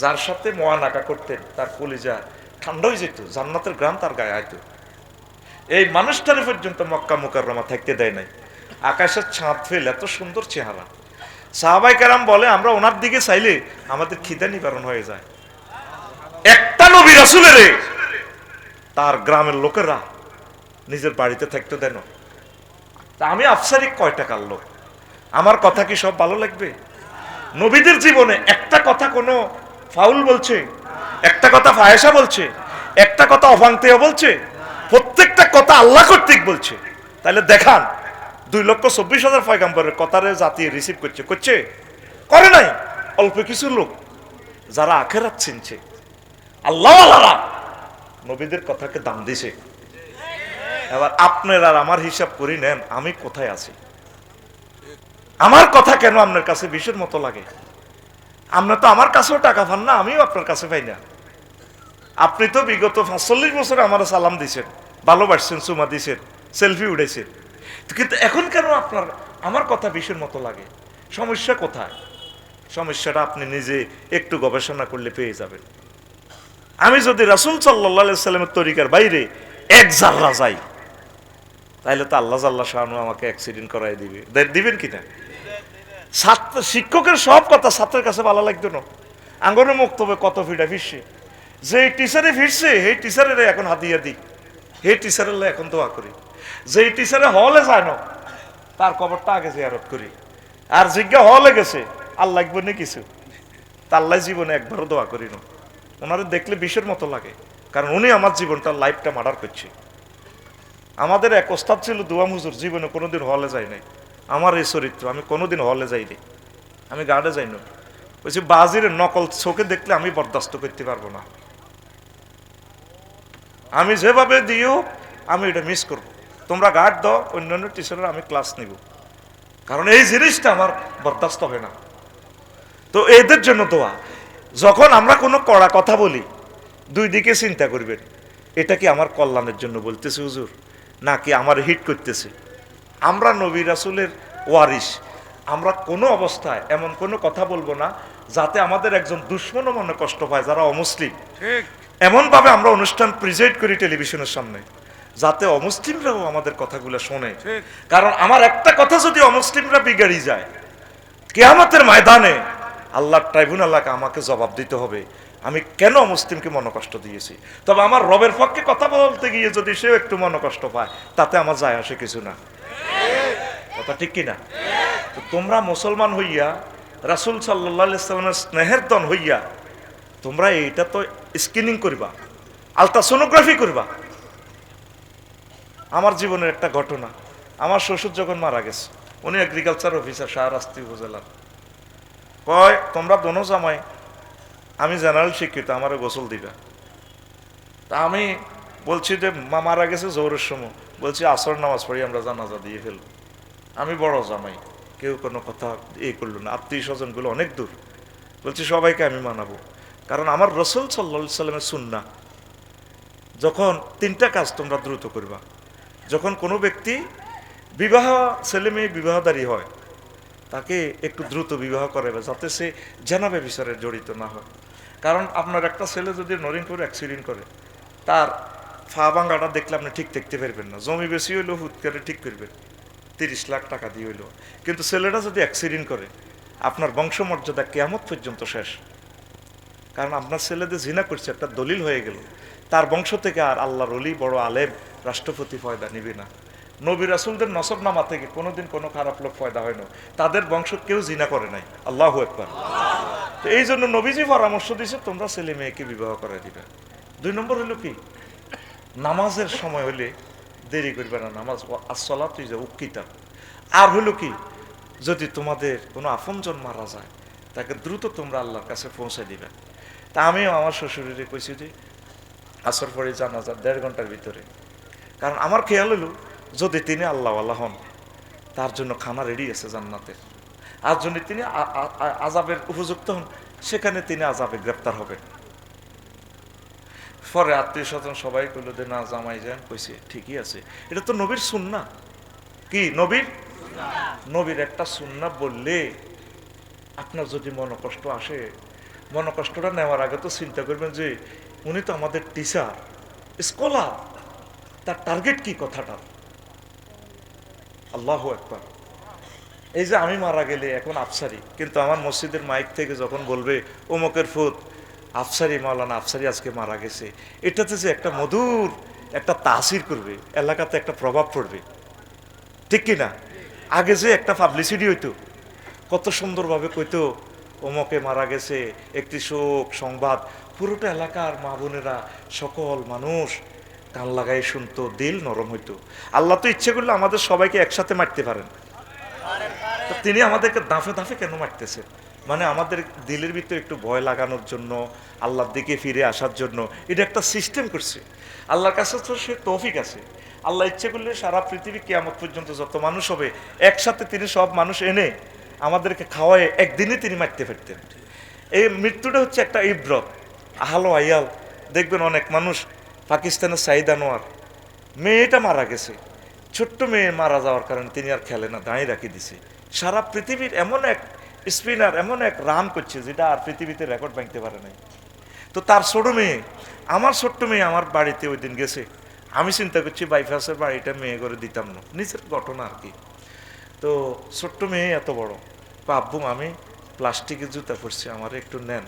যার সাথে মোয়ানাকা করতেন তার কলিজা ঠান্ডা হয়ে যেত, জান্নাতের গ্রাম তার গায়ে আইত। এই মানুষটার পর্যন্ত মক্কা মুকাররমা থাকতে দেয় নাই। আকাশের ছাদ ফেল, এত সুন্দর চেহারা। সাহাবায়ে কেরাম বলে, আমরা ওনার দিকে চাইলে আমাদের খিদা নিবারণ হয়ে যায়। একটা নবী রাসূলের তার গ্রামের লোকেরা নিজের বাড়িতে থাকতে দেন। তা আমি আফসারিক কয় টাকার লোক, আমার কথা কি সব ভালো লাগবে? নবীদের জীবনে একটা কথা কোনো ফাউল বলছে, একটা কথা ফায়েশা বলছে, একটা কথা অভান্তেয় বলছে, প্রত্যেকটা কথা আল্লাহ কর্তৃক বলছে। তাহলে দেখান 2,24,000 পয়গম্বরের কথারে জাতি রিসিভ করছে? করে নাই। অল্প কিছু লোক যারা আখেরাত চিনছে, আল্লাহ ওয়ালারা নবীদের কথাকে দাম দিছে। এবার আপনার আর আমার হিসাব করি নেন, আমি কোথায় আছি? আমার কথা কেন আপনার কাছে বিষের মতো লাগে? আপনি তো আমার কাছেও টাকা পান না, আমিও আপনার কাছে পাই না। আপনি তো বিগত 45 বছরে আমার সালাম দিয়েছেন, ভালোবাসছেন, চুমা দিয়েছেন, সেলফি উঠেছেন, কিন্তু এখন কেন আপনার আমার কথা বিষের মতো লাগে? সমস্যা কোথায়? সমস্যাটা আপনি নিজে একটু গবেষণা করলে পেয়ে যাবেন। আমি যদি রাসূল সাল্লাল্লাহু আলাইহি সাল্লামের তরিকার বাইরে এক জাররা যাই, তাহলে তো আল্লাহ জাল্লা শাআনু আমাকে অ্যাক্সিডেন্ট করাই দিবেন কিনা? ছাত্র শিক্ষকের সব কথা ছাত্রের কাছে ভালো লাগতো না। আঙ্গনে মুক্তবে কত ফিটা ফিরছে, যে টিচারে ফিরছে সেই টিচারের এখন হাতিয়া দিই, সেই টিচারের এখন দোয়া করি। যে টিচারে হলে যায় না তার কবরটা আগে জিয়ারত করি। আর জিজ্ঞা হলে গেছে আর লাগবে না কিছু, তাল্লাই জীবনে একবারও দোয়া করি না। ওনারে দেখলে বিষের মতো লাগে, কারণ উনি আমার জীবনটা লাইফটা মার্ডার করছে। আমাদের এক ওস্তাদ ছিল দুয়া হুজুর, জীবনে কোনোদিন হলে যায় নাই। আমার এই চরিত্র, আমি কোনোদিন হলে যাইনি, আমি গার্ডে যাই না। বলছি বাজির নকল চোখে দেখলে আমি বরদাস্ত করতে পারবো না, আমি যেভাবে দিও আমি এটা মিস করব। তোমরা গার্ড দাও, অন্যান্য টিচারের আমি ক্লাস নিব, কারণ এই জিনিসটা আমার বরদাস্ত হয় না। তো এদের জন্য দোয়া। যখন আমরা কোনো কড়া কথা বলি, দুই দিকে চিন্তা করবেন, এটা কি আমার কল্যাণের জন্য বলতেছে হুজুর, নাকি আমার হিট করতেছে? আমরা নবী রাসূলের ওয়ারিস, আমরা কোনো অবস্থায় এমন কোনো কথা বলবো না যাতে আমাদের একজন দুশ্মনও মনে কষ্ট পায় যারা অমুসলিম। এমনভাবে আমরা অনুষ্ঠান প্রেজেন্ট করি টেলিভিশনের সামনে যাতে অমুসলিমরাও আমাদের কথাগুলো শোনে। কারণ আমার একটা কথা যদি অমুসলিমরা বিগাড়ি যায়, কিয়ামতের ময়দানে আল্লাহর ট্রাইব্যুনালকে আমাকে জবাব দিতে হবে আমি কেন মুসলিমকে মনোকষ্ট দিয়েছি। তবে আমার রবের পক্ষে কথা বলতে গিয়ে যদি সেও একটু মনোকষ্ট পায়, তাতে আমার যায় আসে কিছু না। কথা ঠিক কিনা? তো তোমরা মুসলমান হইয়া, রাসূল সাল্লাল্লাহু আলাইহি সাল্লামের স্নেহের ধন হইয়া তোমরা এইটা তো স্ক্রিনিং করবা, আলট্রাসোনোগ্রাফি করবা। আমার জীবনের একটা ঘটনা, আমার শ্বশুর যখন মারা গেছে, উনি এগ্রিকালচার অফিসার শাহরাস্তি উপজেলার, কয় তোমরা দোনো জামাই, আমি জেনারেল শিক্ষিত, আমারে গোসল দিবা। তা আমি বলছি যে মা মারা গেছে জোহরের সময়, বলছি আসর নামাজ পড়ি আমরা জানাজা দিয়ে ফেলব। আমি বড় জামাই, কেউ কোনো কথা করলো না, আত্মীয় স্বজনগুলো অনেক দূর। বলছি সবাইকে আমি মানাবো, কারণ আমার রাসূল সাল্লাল্লাহু আলাইহি সাল্লামের সুন্নাহ, যখন তিনটা কাজ তোমরা দ্রুত করবা। যখন কোনো ব্যক্তি বিবাহ, ছেলে মেয়ে বিবাহদারী হয়, তাকে একটু দ্রুত বিবাহ করাবে যাতে সে জানাবে বিচারে জড়িত না হয়। কারণ আপনার একটা ছেলে যদি নরিন করে অ্যাক্সিডেন্ট করে, তার ফা ভাঙ্গাটা দেখলে আপনি ঠিক দেখতে পারবেন না। জমি বেশি হইলেও হুট করে ঠিক করবেন, 30 লাখ টাকা দিয়ে হইলো। কিন্তু ছেলেটা যদি অ্যাক্সিডেন্ট করে, আপনার বংশমর্যাদা কিয়ামত পর্যন্ত শেষ। কারণ আপনার ছেলেদের জিনা করছে, একটা দলিল হয়ে গেল, তার বংশ থেকে আর আল্লাহর ওলি, বড় আলেম, রাষ্ট্রপতি ফয়দা নিবে না। নবী রাসূলদের নসবনামা থেকে কোনোদিন কোনো খারাপ লোক ফয়দা হয় না, তাদের বংশ কেউ জিনা করে নাই। আল্লাহু আকবার। তো এই জন্য নবীজি পরামর্শ দিয়েছে তোমরা ছেলে মেয়েকে বিবাহ করে দিবে। 2 নম্বর হলো কি, নামাজের সময় হলে দেরি করবে না, নামাজ আসসালাতু ইযা উক্কিতা। আর হলো কি, যদি তোমাদের কোনো আপনজন মারা যায়, তাকে দ্রুত তোমরা আল্লাহর কাছে পৌঁছে দিবে। তা আমিও আমার শ্বশুরের কইছি যে আসর পরে জানাজা 1.5 ঘন্টার ভিতরে। কারণ আমার খেয়াল হলো যদি তিনি আল্লাহওয়ালা হন, তার জন্য খানা রেডি আছে জান্নাতের। আর যদি তিনি আযাবের উপযুক্ত হন, সেখানে তিনি আযাবে গ্রেপ্তার হবেন। পরে আত্মীয় স্বজন সবাই কইল যে না জামাই যান, কইছে ঠিকই আছে, এটা তো নবীর সুন্নাহ। কি নবীর একটা সুন্নাহ বললে আপনার যদি মনোকষ্ট আসে, মনোকষ্টটা নেওয়ার আগে তো চিন্তা করবেন যে উনি তো আমাদের টিচার, স্কলার, তার টার্গেট কি কথাটা। আল্লাহু আকবার। এই যে আমি মারা গেলে এখন আফসারি, কিন্তু আমার মসজিদের মাইক থেকে যখন বলবে অমুকের ফুত আফসারি, মাওলানা আফসারি আজকে মারা গেছে, এটাতে যে একটা মধুর একটা তাসির করবে, এলাকাতে একটা প্রভাব পড়বে, ঠিক কিনা? আগে যে একটা পাবলিসিটি হইতো, কত সুন্দরভাবে কইতো অমুকে মারা গেছে, একটি শোক সংবাদ, পুরোটা এলাকার মা বোনেরা সকল মানুষ কান লাগাই শুনতো, দিল নরম হইতো। আল্লাহ তো ইচ্ছে করলে আমাদের সবাইকে একসাথে মারতে পারেন, তিনি আমাদেরকে দাফে দাফে কেন মারতেছে? মানে আমাদের দিলের ভিতরে একটু ভয় লাগানোর জন্য, আল্লাহর দিকে ফিরে আসার জন্য এটা একটা সিস্টেম করছে। আল্লাহর কাছে তো সে তৌফিক আছে, আল্লাহ ইচ্ছে করলে সারা পৃথিবী কিয়ামত পর্যন্ত যত মানুষ হবে একসাথে তিনি সব মানুষ এনে আমাদেরকে খাওয়ায় একদিনে তিনি মারতে পারতেন। এই মৃত্যুটা হচ্ছে একটা ইব্রত। আহালো আয়াল দেখবেন অনেক মানুষ, পাকিস্তানের সাইদ আনোয়ার মেয়েটা মারা গেছে, ছোট্ট মেয়ে মারা যাওয়ার কারণে তিনি আর খেলে না, দাঁড়িয়ে রাখি দিছে। সারা পৃথিবীর এমন এক স্পিনার এমন এক রান করছে যেটা আর পৃথিবীতে রেকর্ড ভাঙতে পারে নাই। তো তার ছোট মেয়ে, আমার ছোট্ট মেয়ে আমার বাড়িতে ওই দিন গেছে, আমি চিন্তা করছি বাইপাসের বাড়িটা মেয়ে করে দিতাম না, নিজের ঘটনা আর কি। তো ছোট্ট মেয়ে এত বড়, আব্বু আমি প্লাস্টিকের জুতা পরছি, আমার একটু নেন।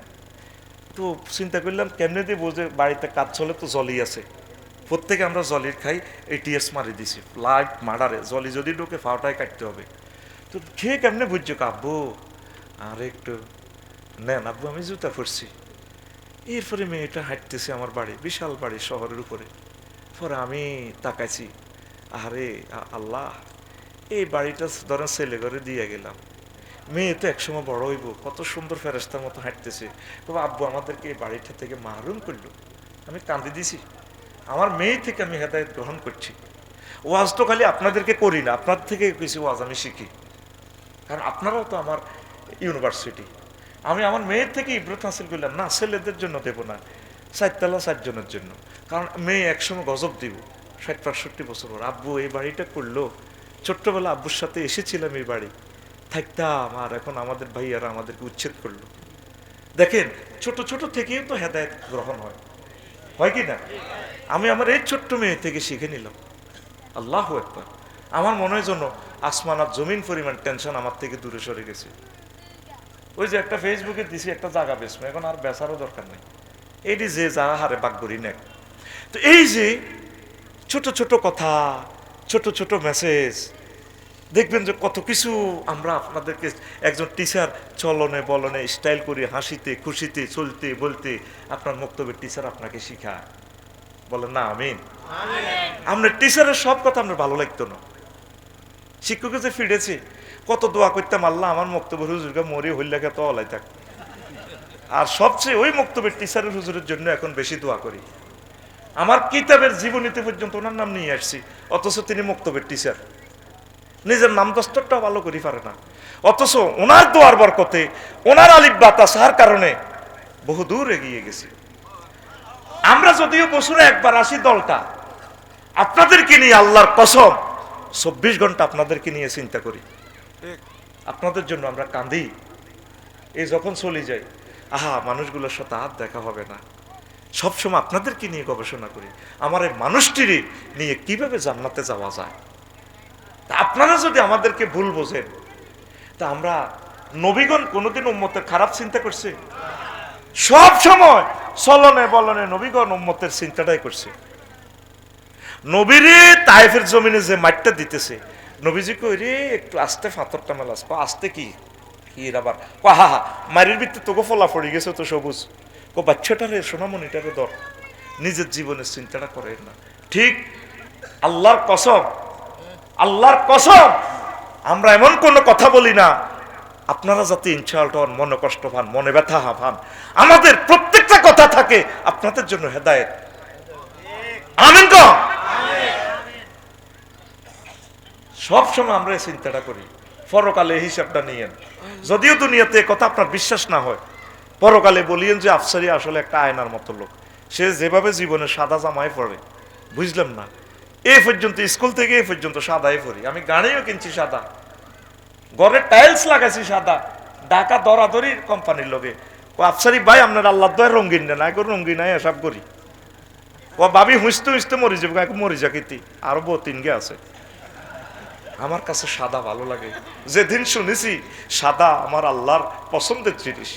তো চিন্তা করলাম কেমনে দিয়ে বোঝে, বাড়িতে কাজ চলে তো জলই আছে, প্রত্যেকে আমরা জলির খাই, এটিএস মারি দিছি লাইট মার্ডারে, জলি যদি ঢোকে ফাওটায় কাটতে হবে। তো খেয়ে কেমনে বুঝছো আব্বু, আর একটু নেন আব্বু আমি জুতা পরছি। এরপরে মেয়েটা হাঁটতেছে আমার বাড়ি, বিশাল বাড়ি শহরের উপরে। পরে আমি তাকাইছি, আরে আল্লাহ, এই বাড়িটা ধরেন ছেলে করে দিয়ে গেলাম, মেয়ে তো একসময় বড় হইব, কত সুন্দর ফেরেস্তার মতো হাঁটতেছে, তবে আব্বু আমাদেরকে এই বাড়িটা থেকে মাহরুম করলো। আমি কাঁদি দিছি, আমার মেয়ে থেকে আমি হেদায়েত গ্রহণ করছি। ওয়াজ তো খালি আপনাদেরকে করি না, আপনার থেকে কিছু ওয়াজ আমি শিখি, কারণ আপনারাও তো আমার ইউনিভার্সিটি। আমি আমার মেয়ের থেকে ইব্রত হাসিল করলাম, না ছেলেদের জন্য দেব না, 4 জনের জন্য, কারণ মেয়ে একসময় গজব দিব 60-65 বছর পর। আব্বু এই বাড়িটা করলো, ছোট্টবেলা আব্বুর সাথে এসেছিলাম এই বাড়ি থাকতাম, আর এখন আমাদের ভাইয়ারা আমাদেরকে উচ্ছেদ করলো। দেখেন ছোট ছোট থেকেই তো হেদায়েত গ্রহণ হয় কি না? আমি আমার এই ছোট্ট মেয়ে থেকে শিখে নিলাম। আল্লাহু আকবার। আমার মনে হয় জন্য আসমান আর জমিন পরিমাণ টেনশন আমার থেকে দূরে সরে গেছে। ওই যে একটা ফেসবুকে দিছি একটা জায়গা বেচবো, এখন আর বেচারও দরকার নেই, এটি যে জায়গা হারে বাগবরি নেক। তো এই যে ছোট ছোট কথা, ছোট ছোট মেসেজ, দেখবেন যে কত কিছু আমরা আপনাদেরকে, একজন টিচার চলনে বলনে স্টাইল করে হাসিতে খুশিতে চলতে বলতে আপনার বক্তব্যের টিচার আপনাকে শিখায়, বলেন না আমিন? আপনার টিচারের সব কথা আপনার ভালো লাগতো না, শিক্ষকে যে ফিরেছে কত দোয়া করতাম, আল্লাহ আমার বক্তব্য হুজুরকে মরি হইলাকে তো অলাই থাক। আর সবচেয়ে ওই বক্তব্যের টিচারের হুজুরের জন্য এখন বেশি দোয়া করি। আমার কিতাবের জীবনীতে পর্যন্ত ওনার নাম নিয়ে আসছি, অথচ তিনি বক্তব্যের টিচার, নিজের নাম দস্তরটাও ভালো করি পারে না, অথচ ওনার দোয়ার বরকতে, ওনার আলিফ বা তাসার কারণে বহু দূর এগিয়ে গেছি। আমরা যদিও বছরে একবার আসি দলটা, আপনাদেরকে নিয়ে আল্লাহর কসম 24 ঘন্টা আপনাদেরকে নিয়ে চিন্তা করি, আপনাদের জন্য আমরা কাঁদি। এই যখন চলে যাই, আহা মানুষগুলোর সাথে আর দেখা হবে না, সবসময় আপনাদেরকে নিয়ে গবেষণা করি, আমার এই মানুষটির নিয়ে কিভাবে জান্নাতে যাওয়া যায়। তা আপনারা যদি আমাদেরকে ভুল বোঝেন, তা আমরা নবীগণ কোনোদিন উম্মতের খারাপ চিন্তা করছে? সব সময় চলনে বলনে নবীগণ উম্মতের চিন্তাটাই করছে। নবীরে তায়েফের জমিনে যে মাঠটা দিতেছে, নবীজি কই রে একটু আস্তে ফাতরটা মেলাস, আস্তে কি আবার হা হা মারির ভিত্তি তোকে ফলা পড়ে গেছে তো সবুজ, বাচ্চাটারে সোনামণিটারে দর, নিজের জীবনের চিন্তাটা করেন না। ঠিক আল্লাহর কসম, আল্লাহর কসম, আমরা এমন কোনো কথা বলি না আপনারা যাতে ইনশাআল্লাহ হন, মনে কষ্ট পান, মনে ব্যথা পান। আমাদের প্রত্যেকটা কথা থাকে আপনাদের জন্য হেদায়েত। আমিন তো? সব সময় আমরা এই চিন্তাটা করি, পরকালে এই হিসাবটা নিয়েন। যদিও দুনিয়াতে কথা আপনার বিশ্বাস না হয়, পরকালে বলিয়েন যে আফসারি আসলে একটা আয়নার মতো লোক, সে যেভাবে জীবনে সাদা জামায় পড়ে, বুঝলাম না এই পর্যন্ত স্কুল থেকে এই পর্যন্ত সাদাই পড়ি, আমি গাড়িও কিনছি সাদা, ঘরে টাইলস লাগাইছি সাদা, ঢাকা দরাদরি কোম্পানির লোকে ও আফসারি ভাই আপনার আল্লাহ দয় রঙিন না এখন রঙিন নাই এসব করি, ও ভাবি হুঁচতে হুঁচতে মরি যাবো, মরি যা কিতি আরো 2-3 গে আছে। আমার কাছে সাদা ভালো লাগে, যেদিন শুনেছি সাদা আমার আল্লাহর পছন্দের জিনিস,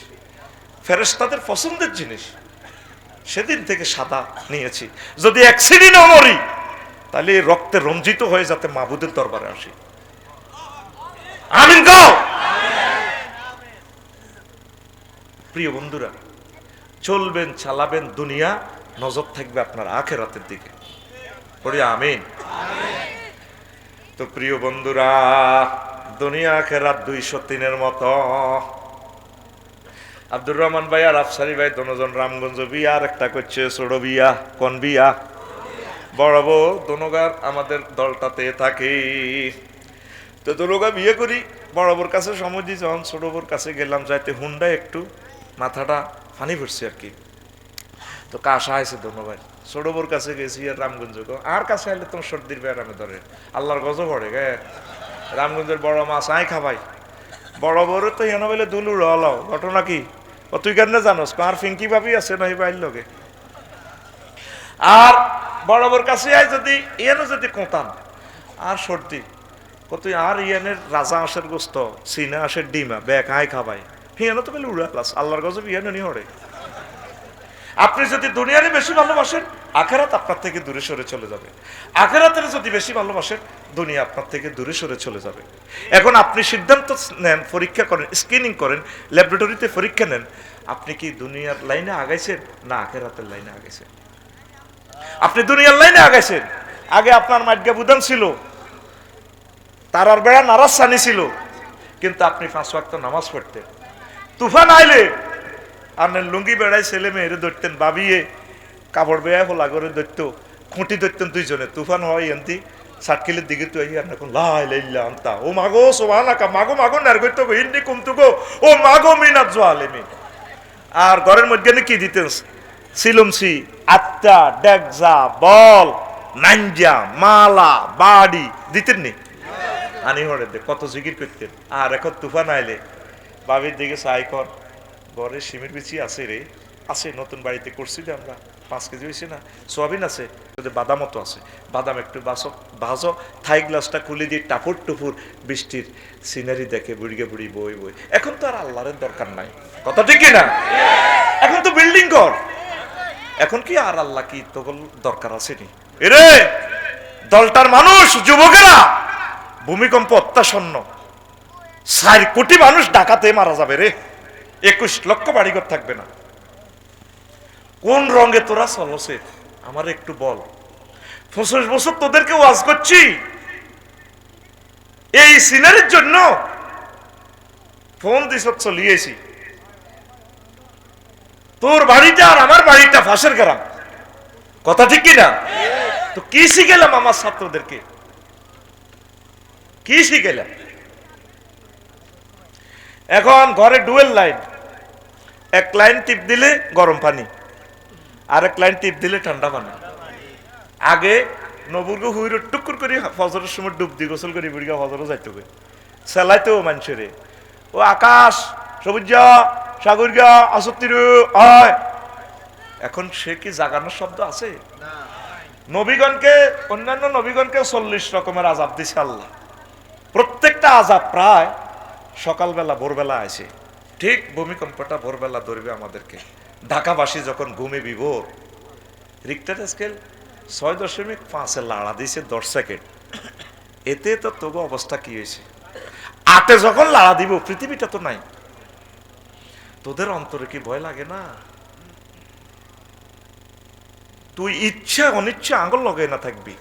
ফেরেশতাদের পছন্দের জিনিস, সেদিন থেকে সাদা নিয়েছি। যদি অ্যাক্সিডেন্টও মরি তাহলে রক্তে রঞ্জিত হয়ে যাতে মাবুদের দরবারে আসি। আমিন গো। প্রিয় বন্ধুরা, চলবেন চালাবেন দুনিয়া, নজর থাকবে আপনার আখিরাতের দিকে, পড়ি আমিন। তো প্রিয় বন্ধুরা, দুনিয়া আখিরাত 203-এর মতো। আব্দুর রহমান ভাই আর আফসারি ভাই দুজন রামগঞ্জ বিয়া, আর একটা করছে ছোট বিয়া। কোন বিয়া? বড় বউ দনোগার আমাদের দলটাতে থাকি। তো দনোগা বিয়ে করি, বড় বউর কাছে সময় দিই, যখন ছোট বউর কাছে গেলাম যাইতে হুন্ডা একটু মাথাটা ফানি ফুটছে আর কি। তো কাশা আইছে ধন্যবাদ, ছোট বোর কাছে গেছি আর রামগঞ্জ, আর কাছে আইলে তোমার সর্দির ব্যারামে ধরে, আল্লাহর গজব পড়ে গে। রামগঞ্জের বড় মাছ আই খাবাই, বড় বড় তো হেন বলে দুলু রলাও, ঘটনা কি? ও তুই কেন জানোস? আর ফিঙ্কি ভাবি আছে না বাইর লগে। আর বড় বড় কাছে আই যদি ইয়ানো যদি কোতান আর সর্দি, তুই আর ইয়ানের রাজা আসের গোস্ত, সিনা আসের ডিমা ব্যাগ আই খাবাই, হিয়ানো তো বলে উড়ালাস, আল্লাহর গজব ইয়ানো নি হরে। আপনি যদি দুনিয়ারে বেশি ভালোবাসেন, আখেরাত আপনার থেকে দূরে সরে চলে যাবে। আখেরাতের যদি বেশি ভালোবাসেন, দুনিয়া আপনার থেকে দূরে সরে চলে যাবে। এখন আপনি সিদ্ধান্ত নেন, পরীক্ষা করেন, স্ক্রিনিং করেন, ল্যাবরেটরিতে পরীক্ষা নেন, আপনি কি দুনিয়ার লাইনে আগাইছেন না আখেরাতের লাইনে আগাইছেন? আপনি দুনিয়ার লাইনে আগাইছেন, আগে আপনার মাড্গা বুদান ছিল, তারার বেড়া নারাজ সানি ছিল, কিন্তু আপনি 5 ওয়াক্ত নামাজ পড়তেন। তুফান আইলে আপনার লুঙ্গি বেড়ায় ছেলে মেয়েরে ধরতেন, বাবিয়ে কাপড় বেড়ায় হোলা করে ধরত, খুঁটি ধরতেন দুইজনে। তুফান হয় এমতি সাটকিলের দিকে তুই এখন লাই লাইল্লা আনতা ও মাগো সোবানাকা মাগো মাগো নার করতে হিন্দি কুমতু গো ও মাগো মিনাত জোয়ালেমি। আর ঘরের মধ্যে কি দিতেন? সিলুমসি, আত্মা, ডেকজা, বল, নাঞ্জা, মালা, বাড়ি দিতেন নি? আনি হরে দে কত জিকির করতেন। আর এখন তুফান আইলে বাবির দিকে সাই কর, ঘরে সিমের বিচি আছে রে, আছে, নতুন বাড়িতে করছি যে আমরা, 5 কেজি হয়েছে না, সোয়াবিন আছে, বাদামও তো আছে, বাদাম একটু ভাজো, থাই গ্লাসটা খুলে দিয়ে টাপুর টুপুর বৃষ্টির সিনারি দেখে বুড়িগে বুড়ি বই বই। এখন তো আর আল্লাহরের দরকার নাই, কথা ঠিক না? এখন তো বিল্ডিং ঘর, এখন কি আর আল্লাহ কি তোর দরকার আছে নি? এরে দলটার মানুষ, যুবকেরা, ভূমিকম্প অত্যাসন্ন, 4 কোটি মানুষ ঢাকাতে মারা যাবে রে, 21 লক্ষ বাড়িঘর থাকবে না। কোন রঙে তোরা চলছে আমার একটু বল। 25 বছর তোদেরকে ওয়াজ করছি এই সিনারির জন্য, ফোন দিস চলিয়েছি। তোর বাড়িটা আর আমার বাড়িটা ফাঁসের গ্রাম, কথা ঠিক কিনা? তো কি শিখেলাম আমার ছাত্রদেরকে, কি শিখেলাম? এখন ঘরে ডুয়েল লাইন, এক লাইন টিপ দিলে গরম পানি, আরেক লাইন টিপ দিলে ঠান্ডা পানি। আগে নবুর্গ হুইর টুকুর করে ফজরের সময় ডুব দি গোসল করি বুড়িগা ফজরও যাইতে হবে, সেলাইতো মানুষেরে ও আকাশ সবুজা সাগরগা আসত্তির হয়। এখন সে কি জাগানোর শব্দ আছে? নবীগণকে, অন্যান্য নবীগণকে 40 রকমের আযাব দিছে আল্লাহ। প্রত্যেকটা আযাব প্রায় সকালবেলা ভোরবেলা আসে। ঠিক ভূমিকম্পটা ভোরবেলা ধরবে আমাদেরকে। ঢাকাবাসী যখন ঘুমে বিভোর, রিক্টার স্কেল 6.5 লাড়া দিয়েছে 10 সেকেন্ড। এতে তো তবু অবস্থা কি হয়েছে? 8 যখন লাড়া দিব, পৃথিবীটা তো নাই, তোদের অন্তরে কি ভয় লাগে না? তুই ইচ্ছা অনিচ্ছা আঙ্গুল লগে না থাকবি,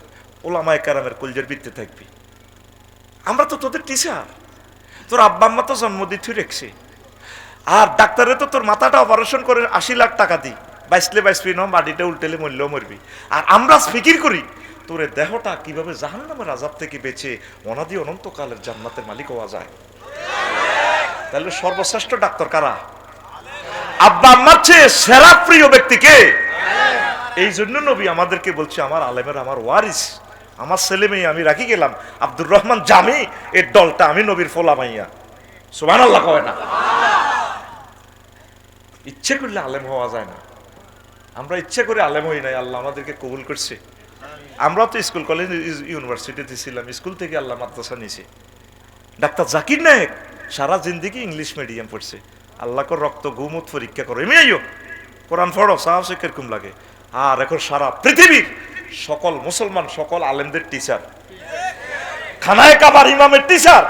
ওলামায়ে কেরামের কলজের ভিত্তি থাকবি। আমরা তো তোদের টিচার, তোর আব্বা আম্মা তো জন্ম দিয়ে রেখছে, আর ডাক্তারে তো তোর মাথাটা অপারেশন করে 80 লাখ টাকা দিই, বাইসলি ন বাড়িটা উল্টেলে মরলেও মরবি। আর আমরা ফিকির করি তোর দেহটা কিভাবে জাহান্নামের আযাব থেকে বেঁচে অনাদি অনন্তকালের জান্নাতের মালিক হওয়া যায়। তাহলে সর্বশ্রেষ্ঠ ডাক্তার কারা? আব্বা আম্মার চেয়ে সেরা প্রিয় ব্যক্তিকে। এই জন্য নবী আমাদেরকে বলছে আমার আলেমের আমার ওয়ারিস, আমার ছেলে মেয়ে আমি রাখি গেলাম, আব্দুর রহমান জামি এর দলটা আমি নবীর ফোলা মাইয়া। সুবহানাল্লাহ কয় না? ইচ্ছে করলে আলেম হওয়া যায় না, আমরা ইচ্ছে করে আলেম হই নাই, আল্লাহ আমাদেরকে কবুল করছে। আমরাও তো স্কুল কলেজ ইউনিভার্সিটিতে ছিলাম, স্কুল থেকে আল্লাহ মাদ্রাসা নিছে। ডাক্তার জাকির নায়েক সারা জিন্দিগি ইংলিশ মিডিয়াম পড়ছে, আল্লাহ কর রক্ত গুমুত পরীক্ষা করো, এমনি আইও কোরআন পড়ো, সাহস কিরকম লাগে। আর এখন সারা পৃথিবীর সকল মুসলমান সকল আলেমদের টিচার, খানায় কাবার ইমামের টিচার,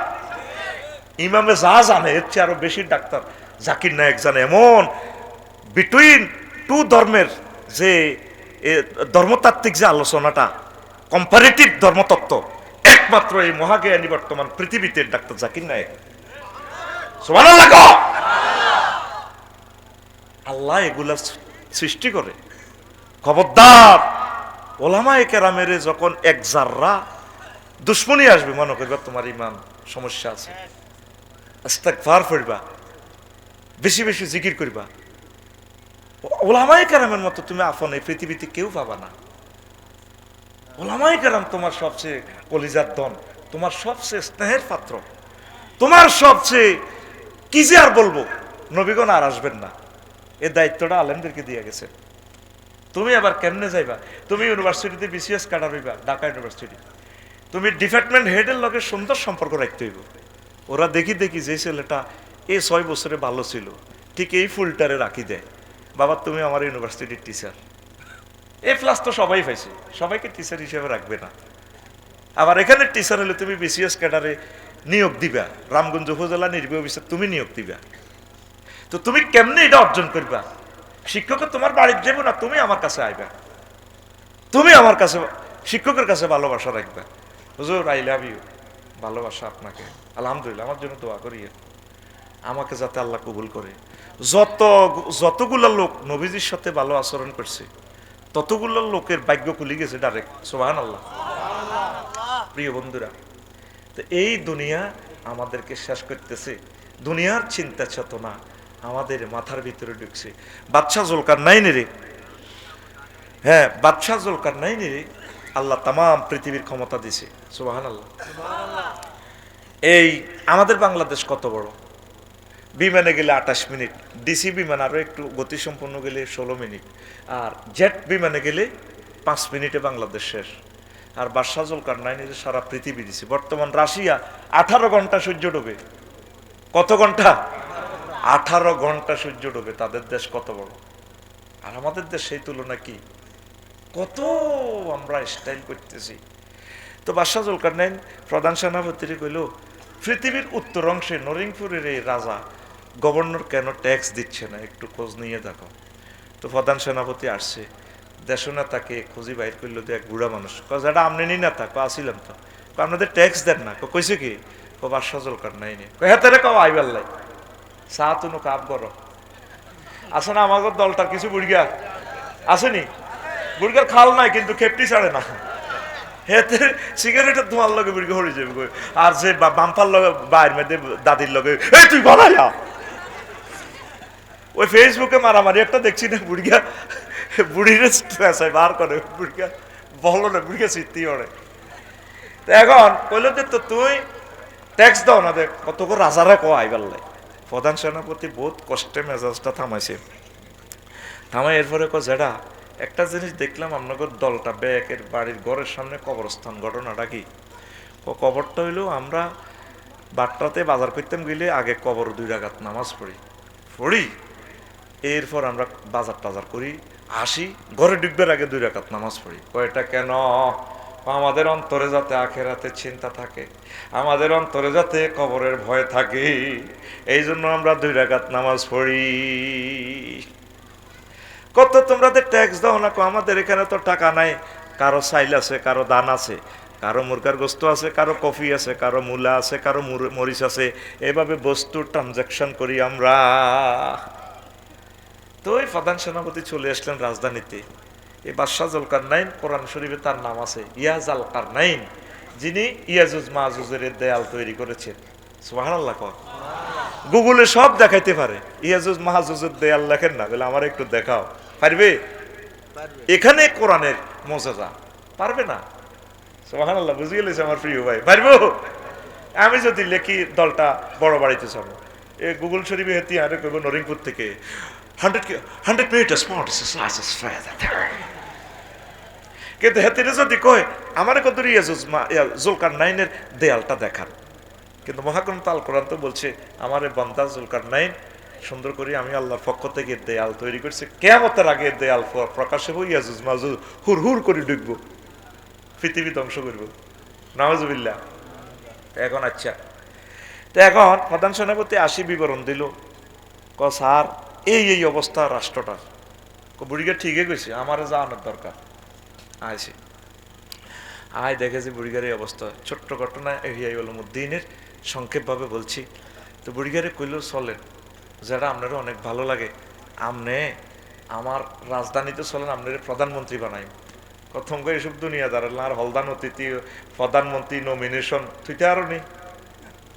ইমামে যা জানে এর চেয়ে আরো বেশি ডাক্তার জাকির নায়েক জানে। এমন বিটুইন টু ধর্মের যে ধর্মতাত্ত্বিক যে আলোচনাটা, কম্পারেটিভ ধর্মতত্ত্ব, একমাত্র এই মহাজ্ঞানী বর্তমান পৃথিবীতে ডাক্তার জাকির নায়েক। সুবহানাল্লাহ। আল্লাহ এগুলা সৃষ্টি করে। খবরদার ওলামায়ে কেরামের যখন এক জাররা দুশ্মনী আসবে, মনে করবা তোমার ইমান সমস্যা আছে, ইস্তেগফার পড়বা, বেশি বেশি জিকির করবা। ওলামায়ে কেরামের মতো তুমি আপন এই পৃথিবীতে কেউ পাবা না। ওলামায়ে কেরাম তোমার সবচেয়ে কলিজার ধন, তোমার সবচেয়ে স্নেহের পাত্র, তোমার সবচেয়ে কি যে আর বলবো, নবীগণ আর আসবেন না, এই দায়িত্বটা আলেমদেরকে দিয়ে গেছে। তুমি আবার কেমনে যাইবা? তুমি ইউনিভার্সিটিতে বিসিএস কাটা হইবা, ঢাকা ইউনিভার্সিটি, তুমি ডিপার্টমেন্ট হেডের লগে সুন্দর সম্পর্ক রাখতে হইব। ওরা দেখি দেখি যে ছেলেটা এই 6 বছরে ভালো ছিল, ঠিক এই ফুলটারে রাখি দেয়, বাবা তুমি আমার ইউনিভার্সিটির টিচার। A+ তো সবাই পাইছে, সবাইকে টিচার হিসেবে রাখবে না। আবার এখানে টিচার হলে তুমি বিসিএস ক্যাডারে নিয়োগ দিবা, রামগঞ্জ উপজেলা নির্বাহী অফিসার তুমি নিয়োগ দিবা। তো তুমি কেমনে এটা অর্জন করবা? শিক্ষক তোমার বাড়ির যাবো না, তুমি আমার কাছে আইবা, তুমি আমার কাছে শিক্ষকের কাছে ভালোবাসা রাখবা। হুজুর আই লাভ ইউ, ভালোবাসা আপনাকে, আলহামদুলিল্লাহ, আমার জন্য দোয়া করি, আমাকে যাতে আল্লাহ কবুল করে। যতগুলা লোক নবীজির সাথে ভালো আচরণ করছে, ততগুলো লোকের ভাগ্য খুলে গেছে ডাইরেক্ট। সুবহানাল্লাহ। প্রিয় বন্ধুরা, তো এই দুনিয়া আমাদেরকে শেষ করতেছে, দুনিয়ার চিন্তা চেতনা আমাদের মাথার ভিতরে ঢুকছে। বাদশাহ জুলকারনাইনের, হ্যাঁ বাদশাহ জুলকারনাইনের আল্লাহ তামাম পৃথিবীর ক্ষমতা দিছে। সুবহানাল্লাহ। এই আমাদের বাংলাদেশ কত বড়, বিমানে গেলে 28 মিনিট, ডিসি বিমান আরো একটু গতিসম্পন্ন গেলে 16 মিনিট, আর জেট বিমানে গেলে 5 মিনিটে বাংলাদেশ শেষ। আর বাদশাহ জুলকারনাইনের সারা পৃথিবী দিছে। বর্তমান রাশিয়া 18 ঘন্টা সূর্য ডোবে। কত ঘন্টা? 18 ঘন্টা সূর্য ডোবে। তাদের দেশ কত বড়, আর আমাদের দেশ সেই তুলনা কি? কত আমরা স্টাইল করতেছি। তো বাদশাহ জুলকারনাইন প্রধান সেনাপতিরে কইল, পৃথিবীর উত্তর অংশে নরিংপুরের এই রাজা গভর্নর কেন ট্যাক্স দিচ্ছে না, একটু খোঁজ নিয়ে দেখো। তো প্রধান সেনাপতি আসছে, দেশ নেতাকে খুঁজি বাইর করলো, এক বুড়া মানুষ, যেটা আমনে নি নেতা, আসিলাম তো, আপনাদের ট্যাক্স দেন না, কইছে কি? বাদশাহ জুলকারনাইন হেতারে কাও আইবাল্লাই চা তুনো কাপ করো। আছে না আমাকে দলটার কিছু বুড়িগা আসেনি, বুড়িগার খাল নাই কিন্তু খেপটি ছাড়ে না, হেতে সিগারেটের ধোঁয়ার লগে বুড়িগা হয়ে যাবে। আর যে বাম্পার লগে বাইর মধ্যে দাদির লগে এই তুই বানাইয়া, ওই ফেসবুকে মারামারি একটা দেখছি না, বুড়িগা বুড়িরে বার করে, বুড়িগা বলো না, বুড়িগা স্মৃতি ওরে। এখন কইল যে তো তুই ট্যাক্স দাও না, দেখ কত করে রাজারা কো আইবাল্লাই। প্রধান সেনাপতি বহুত কষ্টে মেজাজটা থামাইছে, থামাই এরপরে যেটা একটা জিনিস দেখলাম, আপনাদের দলটা ব্যাকের বাড়ির ঘরের সামনে কবরস্থান, ঘটনাটা কি? কবরটা হইলো আমরা বাট্টাতে বাজার করতাম গেলে আগে কবর 2 রাকাত নামাজ পড়ি, এরপর আমরা বাজার টাজার করি, আসি, ঘরে ঢুকবার আগে 2 রাকাত নামাজ পড়ি। কয়টা কেন? আমাদের অন্তরে যাতে আখেরাতে চিন্তা থাকে, আমাদের অন্তরে যাতে কবরের ভয় থাকে, এই জন্য আমরা 2 রাকাত নামাজ পড়ি। কত তোমরা ট্যাক্স দাও না, আমাদের এখানে তো টাকা নাই, কারো চাইল আছে, কারো দান আছে, কারো মুরগার গোস্ত আছে, কারো কফি আছে, কারো মূলা আছে, কারো মরিচ আছে, এভাবে বস্তুর ট্রানজাকশন করি আমরা। তো ওই প্রধান সেনাপতি চলে আসলেন রাজধানীতে। এই বাদশাহ জুলকারনাইন, কোরআন শরীফে তার নাম আছে ইয়াজুলকারনাইন, যিনি ইয়াজুজ মাজুজের দেয়াল তৈরি করেছেন। সুবহানাল্লাহ। গুগলে সব দেখাইতে পারে, ইয়াজুজ মাহাজুজের দেয়াল লেখেন না, বলে আমার একটু দেখাও, পারবে? এখানে কোরআনের মজেজা, পারবে না? সুবহানাল্লাহ। বুঝে গেলেছে আমার প্রিয় ভাই, পারবো? আমি যদি লেখি দলটা বড় বাড়িতে যাবো, এ গুগল শরীফে হেতি আরে কইব নরিংপুর থেকে 100 মিটার কিন্তু হেতিরে যদি কয় আমার কত জুলকারনাইনের দেয়ালটা দেখান, কিন্তু মহাগ্রন্থ আল কোরআন তো বলছে আমার বান্দা জুলকারনাইন সুন্দর করে আমি আল্লাহর পক্ষ থেকে দেয়াল তৈরি করছি, কিয়ামতের আগে দেয়াল প্রকাশ হবো, ইয়াজুজ মাজুজ হুর হুর করে ঢুকবো, পৃথিবী ধ্বংস করবো, নাউজুবিল্লাহ। এখন আচ্ছা, তো এখন প্রধান সেনাপতি আসি বিবরণ দিল, স্যার এই অবস্থা রাষ্ট্রটার। বুড়িগা ঠিকই কইছে, আমার যাওয়ানোর দরকার। আইসি আয় দেখেছি বুড়িগার এই অবস্থা। ছোট্ট ঘটনা এহিয়াই উলুমউদ্দিনের সংক্ষেপভাবে বলছি। তো বুড়িগারে কইল চলেন, যারা আপনারও অনেক ভালো লাগে, আমনে আমার রাজধানীতে চলেন, আপনার প্রধানমন্ত্রী বানাই। প্রথম করে এসব দুনিয়াদার আর হলদান অতিথি প্রধানমন্ত্রী নমিনেশন তুইতে আরো নেই,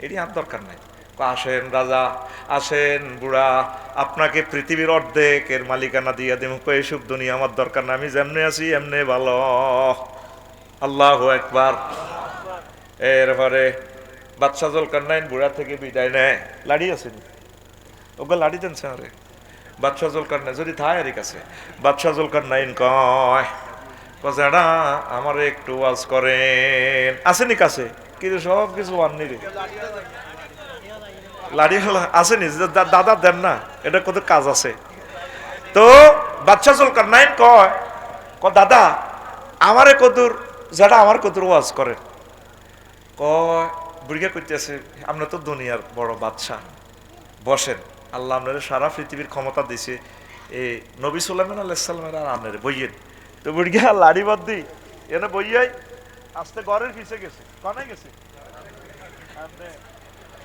এটি আর দরকার নাই। আসেন রাজা, আসেন বুড়া, আপনাকে পৃথিবীর অর্ধেকের মালিকানা দিয়ে দেব। কই সুখ দুনিয়া আমার দরকার না, আমি যেমনে আছি এমনি ভালো। আল্লাহু আকবার। এরপরে বাদশাহ জুলকারনাইন বুড়া থেকে বিদায় নেয়। লাড়ি আছেন ওকে লাড়ি দেন স্যারে। বাদশাহ জুলকারনাইন যদি থায় আর কাছে, বাদশাহ জুলকারনাইন কয় কজেডা আমার একটু ওয়াজ করেন। আসেনি কাছে কিন্তু সব কিছু আননি রে, লাড়ি আসেনি দাদা দেন না, এটা কত কাজ আছে। তো বাদশাহ জুলকারনাইন কয় দাদা আমারে কদুর যেটা আমার কদুর ওয়াজ করেন। কয় বুড়িয়া করতেছে আপনি তো দুনিয়ার বড় বাদশাহ, বসেন, আল্লাহ আপনার সারা পৃথিবীর ক্ষমতা দিছে, এই নবী সুলাইমান আলাইহিস সালামের আর আপনার বইয়েন। তো বুড়িয়া লাড়ি বাদ দি এনে বইয়াই আস্তে ঘরের পিছে গেছে। কনে গেছে?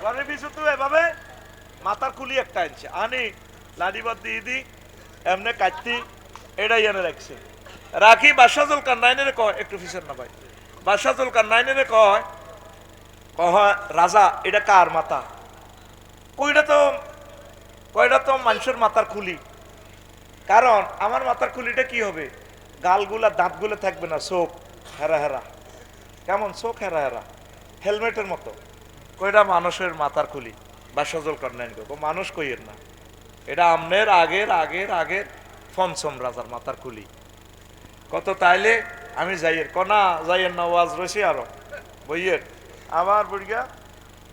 ঘরের পিছু তো এভাবে মাথার কুলি একটা আনছে, আনি লাড়ি বাদ দিয়ে দি এমনি কাটতি এটাই এনে রাখছে। রাখি বাদশাহ জুলকারনাইনের কয় একটু পিছের না ভাই, বাদশাহ জুলকারনাইনের কয় রাজা এটা কার মাথা? কয়টা তো মানুষের মাথার খুলি, কারণ আমার মাথার খুলিটা কি হবে, গালগুলা দাঁতগুলো থাকবে না, চোখ হেরা হেরা, কেমন চোখ হেরা হেরা হেলমেটের মতো। কয়টা মানুষের মাথার খুলি? বাদশাহ জুলকারনাইন কয় মানুষ কইয়ের না, এটা আমনের আগের আগের আগের পঞ্চম রাজার মাথার খুলি। কত তাইলে আমি যাইয়ের কনা যাইয়ের না, ওয়াজ রয়েছি আরো বইয়ের। আবার বুড়িয়া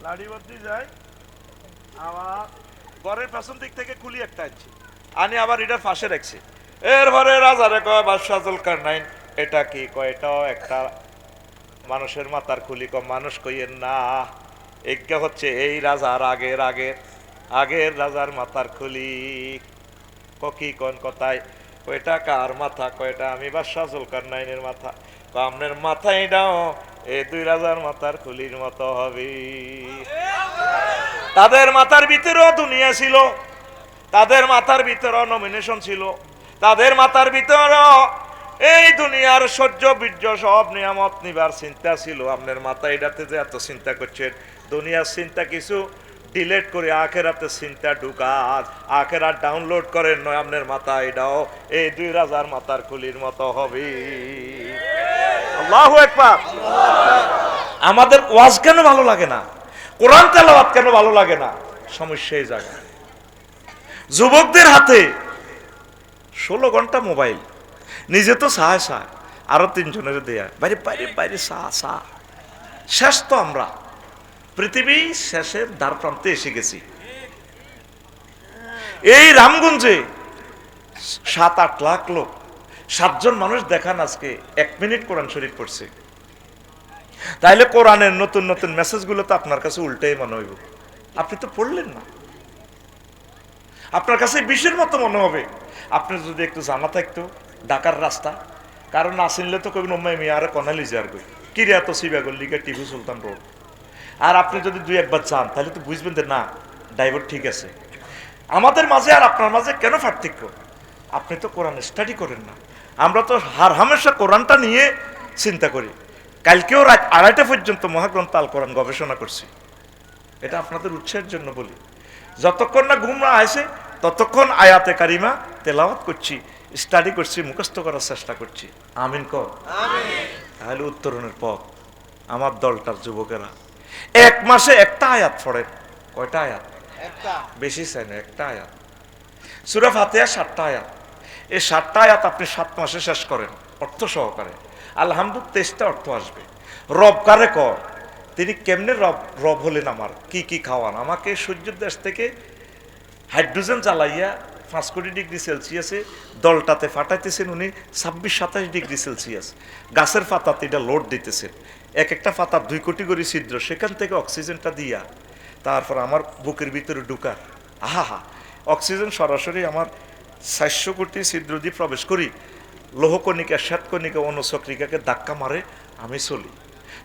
লাড়ি বদ্দি যায়, আবার ঘরের পেছন দিক থেকে খুলি একটা আনছি, আনি আবার এটার ফাঁসে রাখছি। এরপরে রাজারে কয় বাদশাহ জুলকারনাইন এটা কি? কয় এটাও একটা মানুষের মাথার খুলি। মানুষ কইয়ের না, এজ্ঞা হচ্ছে এই রাজার আগের আগের আগের রাজার মাথার খুলি। কি কোন কথায়? কয়টা কার মাথা? কয়টা আমি বাদশাহ জুলকারনাইনের মাথা। আপনার মাথা এটাও এই দুই রাজার মাথার খুলির মতো হবে। তাদের মাথার ভিতরেও দুনিয়া ছিল, তাদের মাথার ভিতরেও নমিনেশন ছিল, তাদের মাথার ভিতরেও এই দুনিয়ার সহ্য বীর্য সব নিয়ামত নিবার চিন্তা ছিল। আপনার মাথা এটাতে যে এত চিন্তা করছেন, দুনিয়ার চিন্তা কিছু ডিলেট করে আখেরাতে চিন্তা ঢুকার, আখেরাত ডাউনলোড করেন নয়, আপনার মাথা এটাও এই দুই রাজার মাথার খুলির মতো হবে। আল্লাহু আকবার। আমাদের ওয়াজ কেন ভালো লাগে না, কোরআন তেলাওয়াত কেন ভালো লাগে না? সমস্যা এই জায়গায়। যুবকদের হাতে 16 ঘন্টা মোবাইল, নিজে তো সাহায় সাহায় আরো 3 জনের দেয়া, বাইরে বাইরে বাইরে সা শেষ তো আমরা পৃথিবী শেষের দ্বার প্রান্তে এসে গেছি। এই রামগঞ্জে 7-8 লাখ লোক, 7 জন মানুষ দেখান আজকে 1 মিনিট কোরআন শরীফ পড়ছে। তাইলে কোরআনের নতুন নতুন মেসেজগুলো তো আপনার কাছে উল্টাই মনে হইব, আপনি তো পড়লেন না, আপনার কাছে বিষের মতো মনে হবে। আপনার যদি একটু জানা থাকতো ঢাকার রাস্তা, কারণ না চিনলে তো কবি নম্মাই মিয়া আর কনালি যার কই কিরে এত সিবাগল লিগা টিপু সুলতান রোড। আর আপনি যদি 2-1 বার যান তাহলে তো বুঝবেন যে না ড্রাইভার ঠিক আছে। আমাদের মাঝে আর আপনার মাঝে কেন পার্থক্য? আপনি তো কোরআন স্টাডি করেন না, আমরা তো হার হামেশা কোরআনটা নিয়ে চিন্তা করি। কালকেও রাত 2:30 পর্যন্ত মহাগ্রন্থ আল কোরআন গবেষণা করছি। এটা আপনাদের উৎসাহের জন্য বলি, যতক্ষণ না ঘুম না আসে ততক্ষণ আয়াতে কারিমা তেলাওয়াত করছি, স্টাডি করছি, মুখস্থ করার চেষ্টা করছি। আমিন কর। তাহলে উত্তরণের পথ। আমার দলটার যুবকেরা 1 মাসে একটা আয়াত পড়েন। কয়টা আয়াত? বেশি চাই না, একটা আয়াত। সূরা ফাতিহা 7টা আয়াত। এই 7টা আয়াত আপনি 7 মাসে শেষ করেন অর্থ সহকারে, আলহামদুলিল্লাহ 23টা অর্থ আসবে। রব কারে কর? তিনি কেমনে রব হলেন আমার? কি কি খাওয়ান আমাকে? সূর্যের দেশ থেকে হাইড্রোজেন জ্বালাইয়া 5 ডিগ্রি সেলসিয়াসে দলটাতে ফাটাইতেছেন উনি 26-27 ডিগ্রি সেলসিয়াস। গাছের পাতাতে এটা লোড দিতেছেন, এক একটা পাতা 2 কোটি করে ছিদ্র, সেখান থেকে অক্সিজেনটা দিয়া তারপর আমার বুকের ভিতরে ঢুকা। আহা, অক্সিজেন সরাসরি আমার 400 কোটি ছিদ্র দিয়ে প্রবেশ করি, লৌহকণিকা শ্বেতকণিকা অনুচক্রিকাকে ধাক্কা মারে, আমি চলি।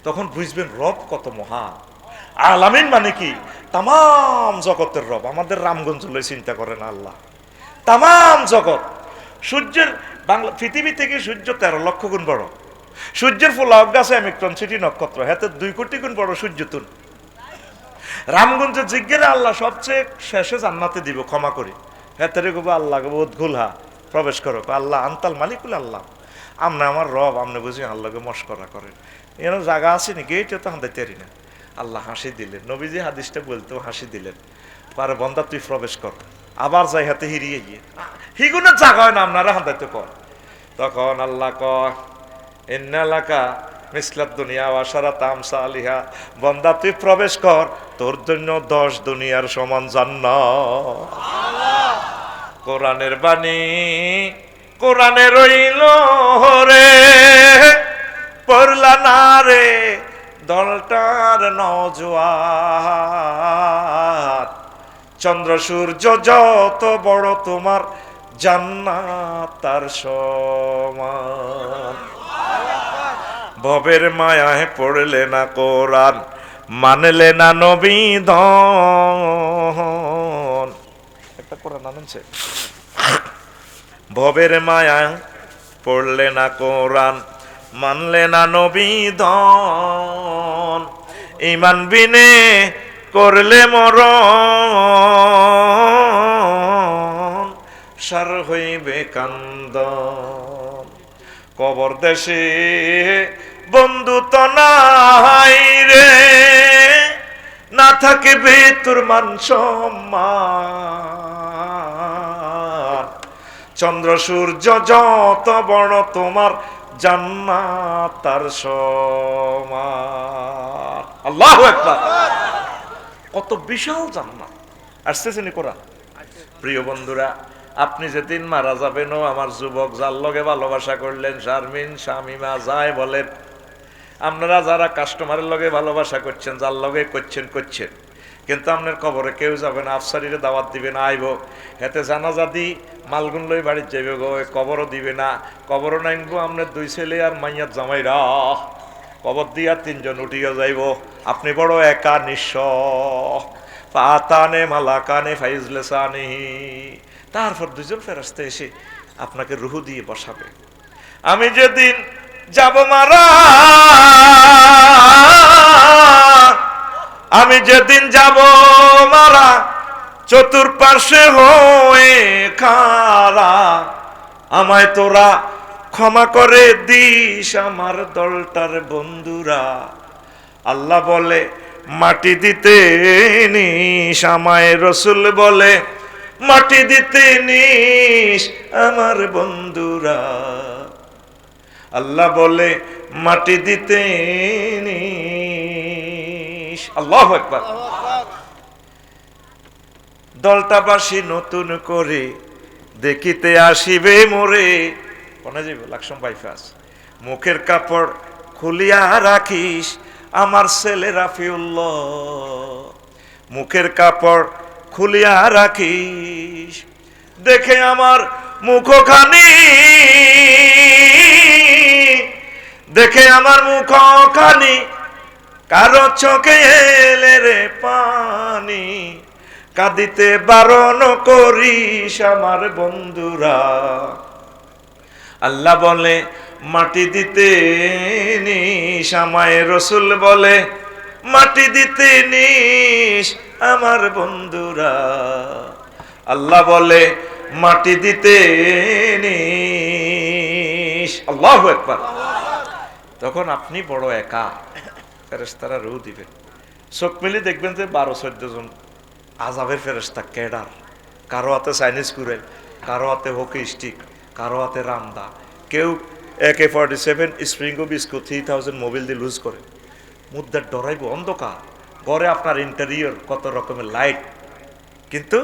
তখন বুঝবেন রব কত মহান। আলামিন মানে কি? তাম জগতের রব। আমাদের রামগঞ্জ লই চিন্তা করেন আল্লাহ, তাম জগৎ। সূর্যের বাংলা পৃথিবী থেকে সূর্য 13 লক্ষ গুণ বড়। সূর্যের ফোলাক গাছে অ্যামিক্টন সিটি নক্ষত্র, হাতে 2 কোটি গুণ বড় সূর্য তুন। রামগঞ্জে জিজ্ঞেরে আল্লাহ সবচেয়ে শেষে জান্নাতে দিব ক্ষমা করি, হেতারে গো আল্লাহ গো উদ্গুলহা প্রবেশ করো, আল্লাহ আন্তাল মালিকুল আল্লাহ, আমরা আমার রব, আপনি বুঝি আল্লাহকে মস্করা করেন, এর জায়গা আছে নাকি এইটা তো হাঁদাইতে পারি না। আল্লাহ হাসি দিলেন, নবীজি হাদিসটা বলতেও হাসি দিলেন, পারে বন্দা তুই প্রবেশ কর, আবার যাই হাতে হিরিয়ে গিয়ে হিগুনের জায়গা হয় না আপনারা হাঁদাইতে কর। তখন আল্লাহ কয় ইন্নালাকা মিসলাত দুনিয়া ওয়াশারা তামসা আলিহা, বন্দা তুই প্রবেশ কর, তোর জন্য 10 দুনিয়ার সমান জান্নাত। কোরআনের বাণী কোরআনে রইল রে, পড়লা না রে দলটার নওজোয়ান, চন্দ্র সূর্য যত বড় তোমার জান্নাত তার সমান। ভবের মায়ায় পড়লে না কোরআন, মানলে না নবী দন, একটা কোরআন আনছে। ভবের মায়ায় পড়লে না কোরআন, মানলে না নবী দন, ঈমান বিনে করলে মরণ, সার হইবে কান্দন। কবর দেশে বন্ধু তো নাই রে, না থাকবে তোর মান সম্মান, চন্দ্র সূর্য যত বড় তোমার জান্নাত তার সমান। আল্লাহু আকবার, কত বিশাল জান্নাত আসতেছেন কোরআন। প্রিয় বন্ধুরা, আপনি যেদিন মারা যাবেন, ও আমার যুবক যার লগে ভালোবাসা করলেন, শারমিন শামিমা যাই বলেন, আপনারা যারা কাস্টমারের লগে ভালোবাসা করছেন, যার লগে করছেন, কিন্তু আপনার কবরে কেউ যাবে না, আফসারিরে দাওয়াত দিবে না, আইব হেতে জানাজা দি মালগুন লই বাড়ির যাইবে গো, কবরও দিবে না, কবরও নাইনবো আপনার 2 ছেলে আর মাইয়ার জামাইরা, কবর দিয়া 3 জন উঠিয়া যাইব, আপনি বড় একা নিঃস্ব। ফাতানে মালাকানে ফাইজলেসানিহি, তারপর 2 জন ফেরেশতা এসে আপনাকে রুহু দিয়ে বসাবে। আমি যেদিন যাব মারা, আমি যেদিন যাব মারা, চতুর্পার্শ্বে হয়ে খাড়া, আমায় তোরা ক্ষমা করে দিস আমার দলটার বন্ধুরা। আল্লাহ বলে মাটি দিতে নিস, আমায় রসুল বলে মাটি দিতে নিস আমার বন্ধুরা। আল্লাহ বলে মাটি দিতে নিস। আল্লাহু আকবার। দলটাবাসী নতুন করে দেখিতে আসিবে মোরে, কোনে যাইব লাকসম বাইফাস, মুখের কাপড় খুলিয়া রাখিস আমার ছেলে রাফিউল্লাহ, মুখের কাপড় খুলিয়া রাখিস, দেখে আমার মুখখানি, দেখে আমার মুখখানি, কারো চোখে এলে রে পানি, কাঁদিতে বারণ করিস আমার বন্ধুরা। আল্লাহ বলে মাটি দিতে নিস, আমায় রসুল বলে মাটি দিতে নিস আমার বন্ধুরা। আল্লাহ বলে মাটি দিতে নিস। আল্লাহু আকবার। তখন আপনি বড় একা, ফেরেশতারা রূহ দিবেন, চোখ মিলে দেখবেন যে 12-14 জন আযাবের ফেরেশতা ক্যাডার, কারো হাতে চাইনিজ কুড়াল, কারো হাতে হকি স্টিক, কারো হাতে রামদা, কেউ AK-47 স্প্রিঙ্গো বিস্কুট 3000 মোবিল দিয়ে লুজ করে, মুদ্দার ডরাইব অন্ধকার, ঘরে আপনার ইন্টেরিয়র কত রকমের লাইট, কিন্তু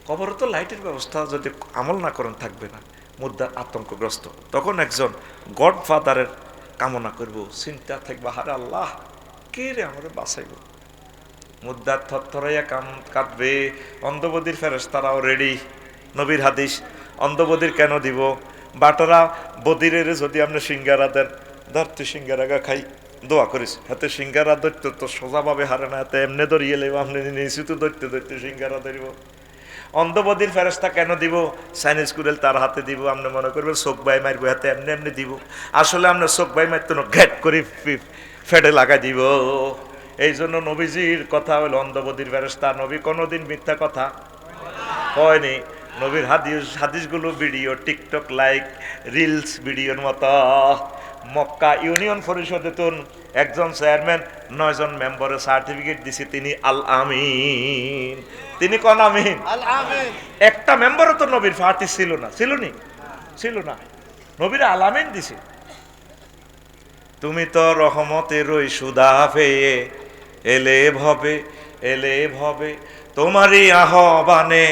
কবরে তো লাইটের ব্যবস্থা যদি আমল না করেন থাকবে না, মুদ্দার আতঙ্কগ্রস্ত। তখন একজন গডফাদারের কামনা করব, চিন্তা থাকবে, হারে আল্লাহ কে রে আমার বাঁচাইব, মুদ্দার থরথরাইয়া কাঁদবে। অন্ধবদির ফেরেশতারাও রেডি। নবীর হাদিস, অন্ধবদির কেন দিব, বাটারা বদিরের যদি আপনি সিঙ্গারা দেন, ধরতে সিঙ্গারাগা খাই, দোয়া করিস, হাতে সিঙ্গারা ধরতে তো সোজাভাবে হারে না, হাতে এমনি ধরিয়ে লেব, আপনি নিশ্চিত ধরতে ধরতে সিঙ্গারা ধরিব। অন্ধবদির ফেরেশতা কেন দিব, চাইনিজ কুড়েল তার হাতে দিব, আপনি মনে করবেন চোখ বাই মারবো, হাতে এমনি এমনি দিব, আসলে আপনার চোখ বাই মারতে ঘ্যাট করে ফেটে লাগাই দিব। এই জন্য নবীজির কথা হলো অন্ধবদির ফেরেশতা। নবী কোনোদিন মিথ্যা কথা কয়নি। নবীর হাদিসগুলো ভিডিও, টিকটক লাইক রিলস ভিডিওর মতো। মক্কা ইউনিয়ন পরিষদে তো একজন চেয়ারম্যান 9 জন মেম্বারের সার্টিফিকেট দিছে, তিনি আল আমিন। তিনি কোন আমিন? আল আমিন। একটা মেম্বারও তো নবীর পার্টি ছিল না, ছিল না। নবীর আল আমিন দিছে। তুমি তো রহমতেরই সুদা পেয়ে এলে ভবে, তোমারই আহ্বানে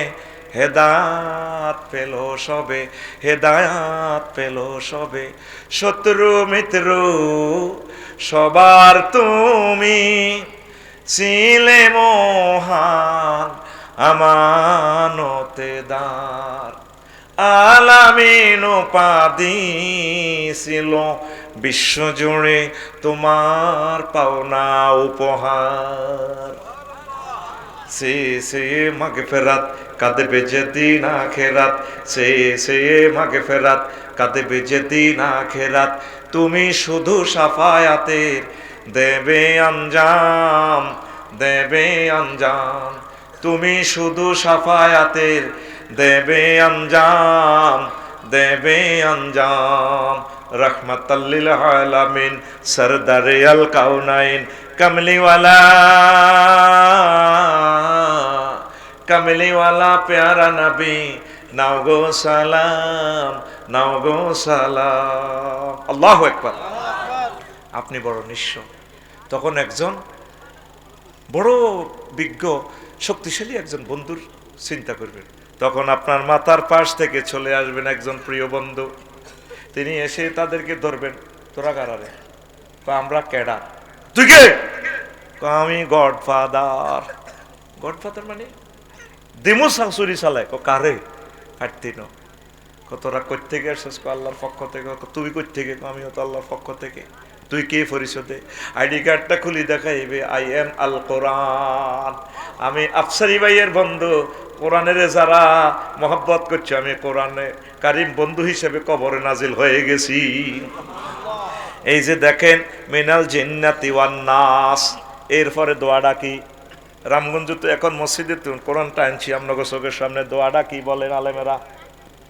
হেদায়াত পেল সবে, শত্রু মিত্র সবার তুমি ছিলে মহান আমানতেদার। আলামিন উপাধি ছিল বিশ্বজুড়ে তোমার পাওনা উপহার। সে মাগফিরাত কাঁদবে যেদিন আখিরাত, সে মাগফিরাত কাঁদবে যেদিন আখিরাত। তুমি শুধু শাফায়াতের দেবে আঞ্জাম, তুমি শুধু শাফায়াতের দেবে আঞ্জাম। রহমাতাল্লিল আলামিন সরদারে আল কাউনাইন কমলিওয়ালা প্যারা নবী, নাও গো সালাম। আল্লাহু আকবার। আপনি বড় নিঃস্ব। তখন একজন বড় বিজ্ঞ শক্তিশালী একজন বন্ধুর চিন্তা করবেন। তখন আপনার মাথার পাশ থেকে চলে আসবেন একজন প্রিয় বন্ধু। তিনি এসে তাদেরকে ধরবেন, তোরা কারারে? আমরা কেডা? তুই কে? আমি গডফাদার। গডফাদার মানে দিমু শাশুড়ি চালায়। কারে? কাটতিন। তোরা কই থেকে আসছিস? আল্লাহর পক্ষ থেকে। তুই কই থেকে? আমিও তো আল্লাহর পক্ষ থেকে। তুই কে পরিষদে? আইডি কার্ডটা খুলি দেখাইবে, আই এম আল কোরআন। আমি আফসারি ভাইয়ের বন্ধু। কোরআনের যারা মহব্বত করছে, আমি কোরআনে কারিম বন্ধু হিসেবে কবরে নাজিল হয়ে গেছি। এই যে দেখেন, মিনাল জিন্নাতি ওয়ান নাস। এরপরে দোয়াটা কি? রামগঞ্জ তো এখন মসজিদে কোরআনটা আনছি আপনাদের চোখের সামনে। দোয়াটা কি বলেন আলেমেরা?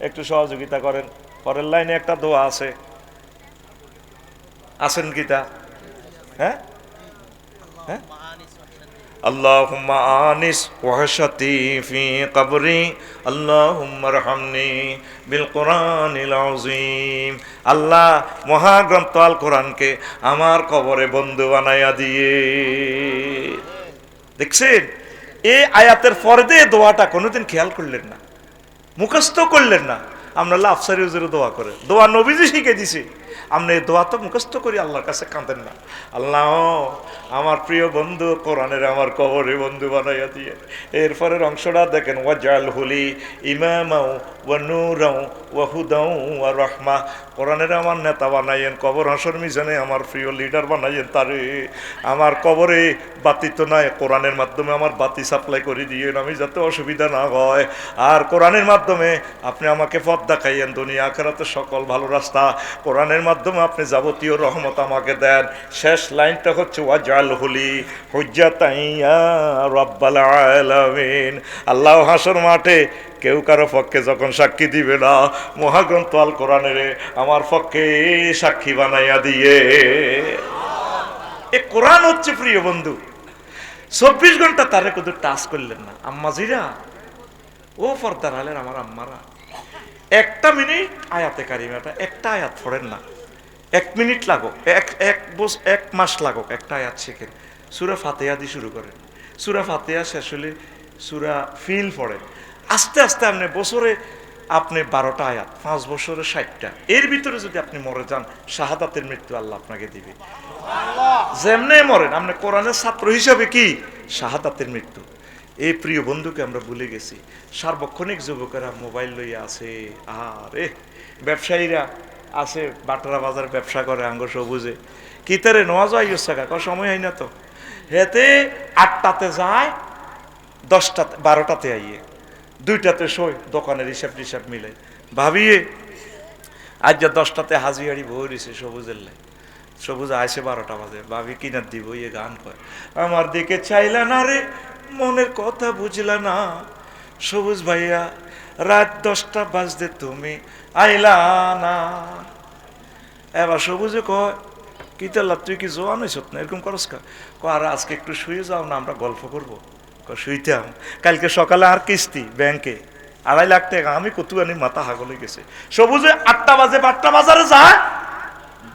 একটু সহযোগিতা করেন। পরের লাইনে একটা দোয়া আছে, আছেন কিতা? হ্যাঁ, আল্লাহুম্মা আনিস ওয়াহশাতি ফি কবরি, আল্লাহুম্মা রহমনি বিল কোরআনিল আযীম। আল্লাহ মহাগ্রন্থ আল কোরআনকে আমার কবরে বন্ধু বানাইয়া দিয়ে। দেখছেন, এই আয়াতের পরে দিয়ে দোয়াটা কোনোদিন খেয়াল করলেন না, মুখস্থ করলেন না। আমরা আফসারি হুজুরে দোয়া করে, দোয়া নবীজি শিখে দিছে। আপনি এই দোয়া তো মুখস্থ করি আল্লাহর কাছে কাঁদেন না, আল্লাহ আমার প্রিয় বন্ধু কোরআনের আমার কবরে বন্ধু বানাইয়া দিয়ে। এরপরের অংশটা দেখেন, ওয়াজআলহুলি ইমামাও ওয়া নূরাও ওয়া হুদাও ওয়া রাহমা। কোরআনের আমার নেতা বানাইয়েন, কবর হাসর মিজানে আমার প্রিয় লিডার বানাইয়েন তারে। আমার কবরে বাতি তো নাই, কোরআনের মাধ্যমে আমার বাতি সাপ্লাই করে দিয়েন, আমি যাতে অসুবিধা না হয়। আর কোরআনের মাধ্যমে আপনি আমাকে পথ দেখাইয়েন, দুনিয়া আখিরাতে সকল ভালো রাস্তা। কোরআনের মাধ্যমে আপনি যাবতীয় রহমত আমাকে দেন। শেষ লাইনটা হচ্ছে ওয়াজআলহুলি হুজ্জাতান ইয়া রাব্বাল আলামিন। আল্লাহ হাসর মাঠে কেউ কারো পক্ষে যখন সাক্ষী দিবে না, মহাগ্রন্থ আল কোরআনের আমার পক্ষে সাক্ষী বানাইয়া দিয়ে। এ কোরআন হচ্ছে প্রিয় বন্ধু। 24 ঘন্টা তারে কোথাও টাচ করলেন না। আম্মাজিরা, ও পর্দার আলের আমার আম্মারা, একটা মিনিট আয়াতে কারিমাটা একটা আয়াত পড়েন না। 1 মিনিট লাগুক, এক মাস লাগুক, একটা আয়াত শিখেন। সূরা ফাতিহা দিয়ে শুরু করেন। সূরা ফাতিহা শেষ হলে সূরা ফিল পড়েন। আস্তে আস্তে আপনি বছরে আপনি 12টা আয়াত, 5 বছরে 60টা। এর ভিতরে যদি আপনি মরে যান, শাহাদাতের মৃত্যু আল্লাহ আপনাকে দিবে। যেমনে মরেন, আপনি কোরআনের ছাত্র হিসাবে কি শাহাদাতের মৃত্যু। এই প্রিয় বন্ধুকে আমরা ভুলে গেছি। সার্বক্ষণিক যুবকেরা মোবাইল লইয়া আছে, আরে ব্যবসায়ীরা আছে, বাটারা বাজার ব্যবসা করে, আঙ্গ সবুজে কিতারে নোয়াজ আইসাকা ক সময় হয় না তো। হেতে 8টাতে যায়, 10টাতে 12টাতে আইয়ে, 2টাতে শোয়, দোকানের হিসাব টিসাব মিলে ভাবিয়ে আজ যা 10টাতে হাজিয়ারি বই রয়েছে সবুজের লাই। সবুজ আইসে 12টা বাজে, ভাবি কিনার দিব, ইয়ে গান কয়, আমার দিকে চাইলা না রে, মনের কথা বুঝলা না, সবুজ ভাইয়া রাত 10টা বাজতে তুমি আইলা না। এবার সবুজে কয়, কি তাল্লা তুই কি জোয়ান হইস না, এরকম করস কা? আর আজকে একটু শুয়ে যাও না, আমরা গল্প করবো। শুইতাম, কালকে সকালে আর কিস্তি ব্যাংকে 2.5 লাখ টাকা, আমি কতুয়ানি মাথা হাগলে গেছে। সবুজে 8টা বাজে 12টা বাজারে যায়,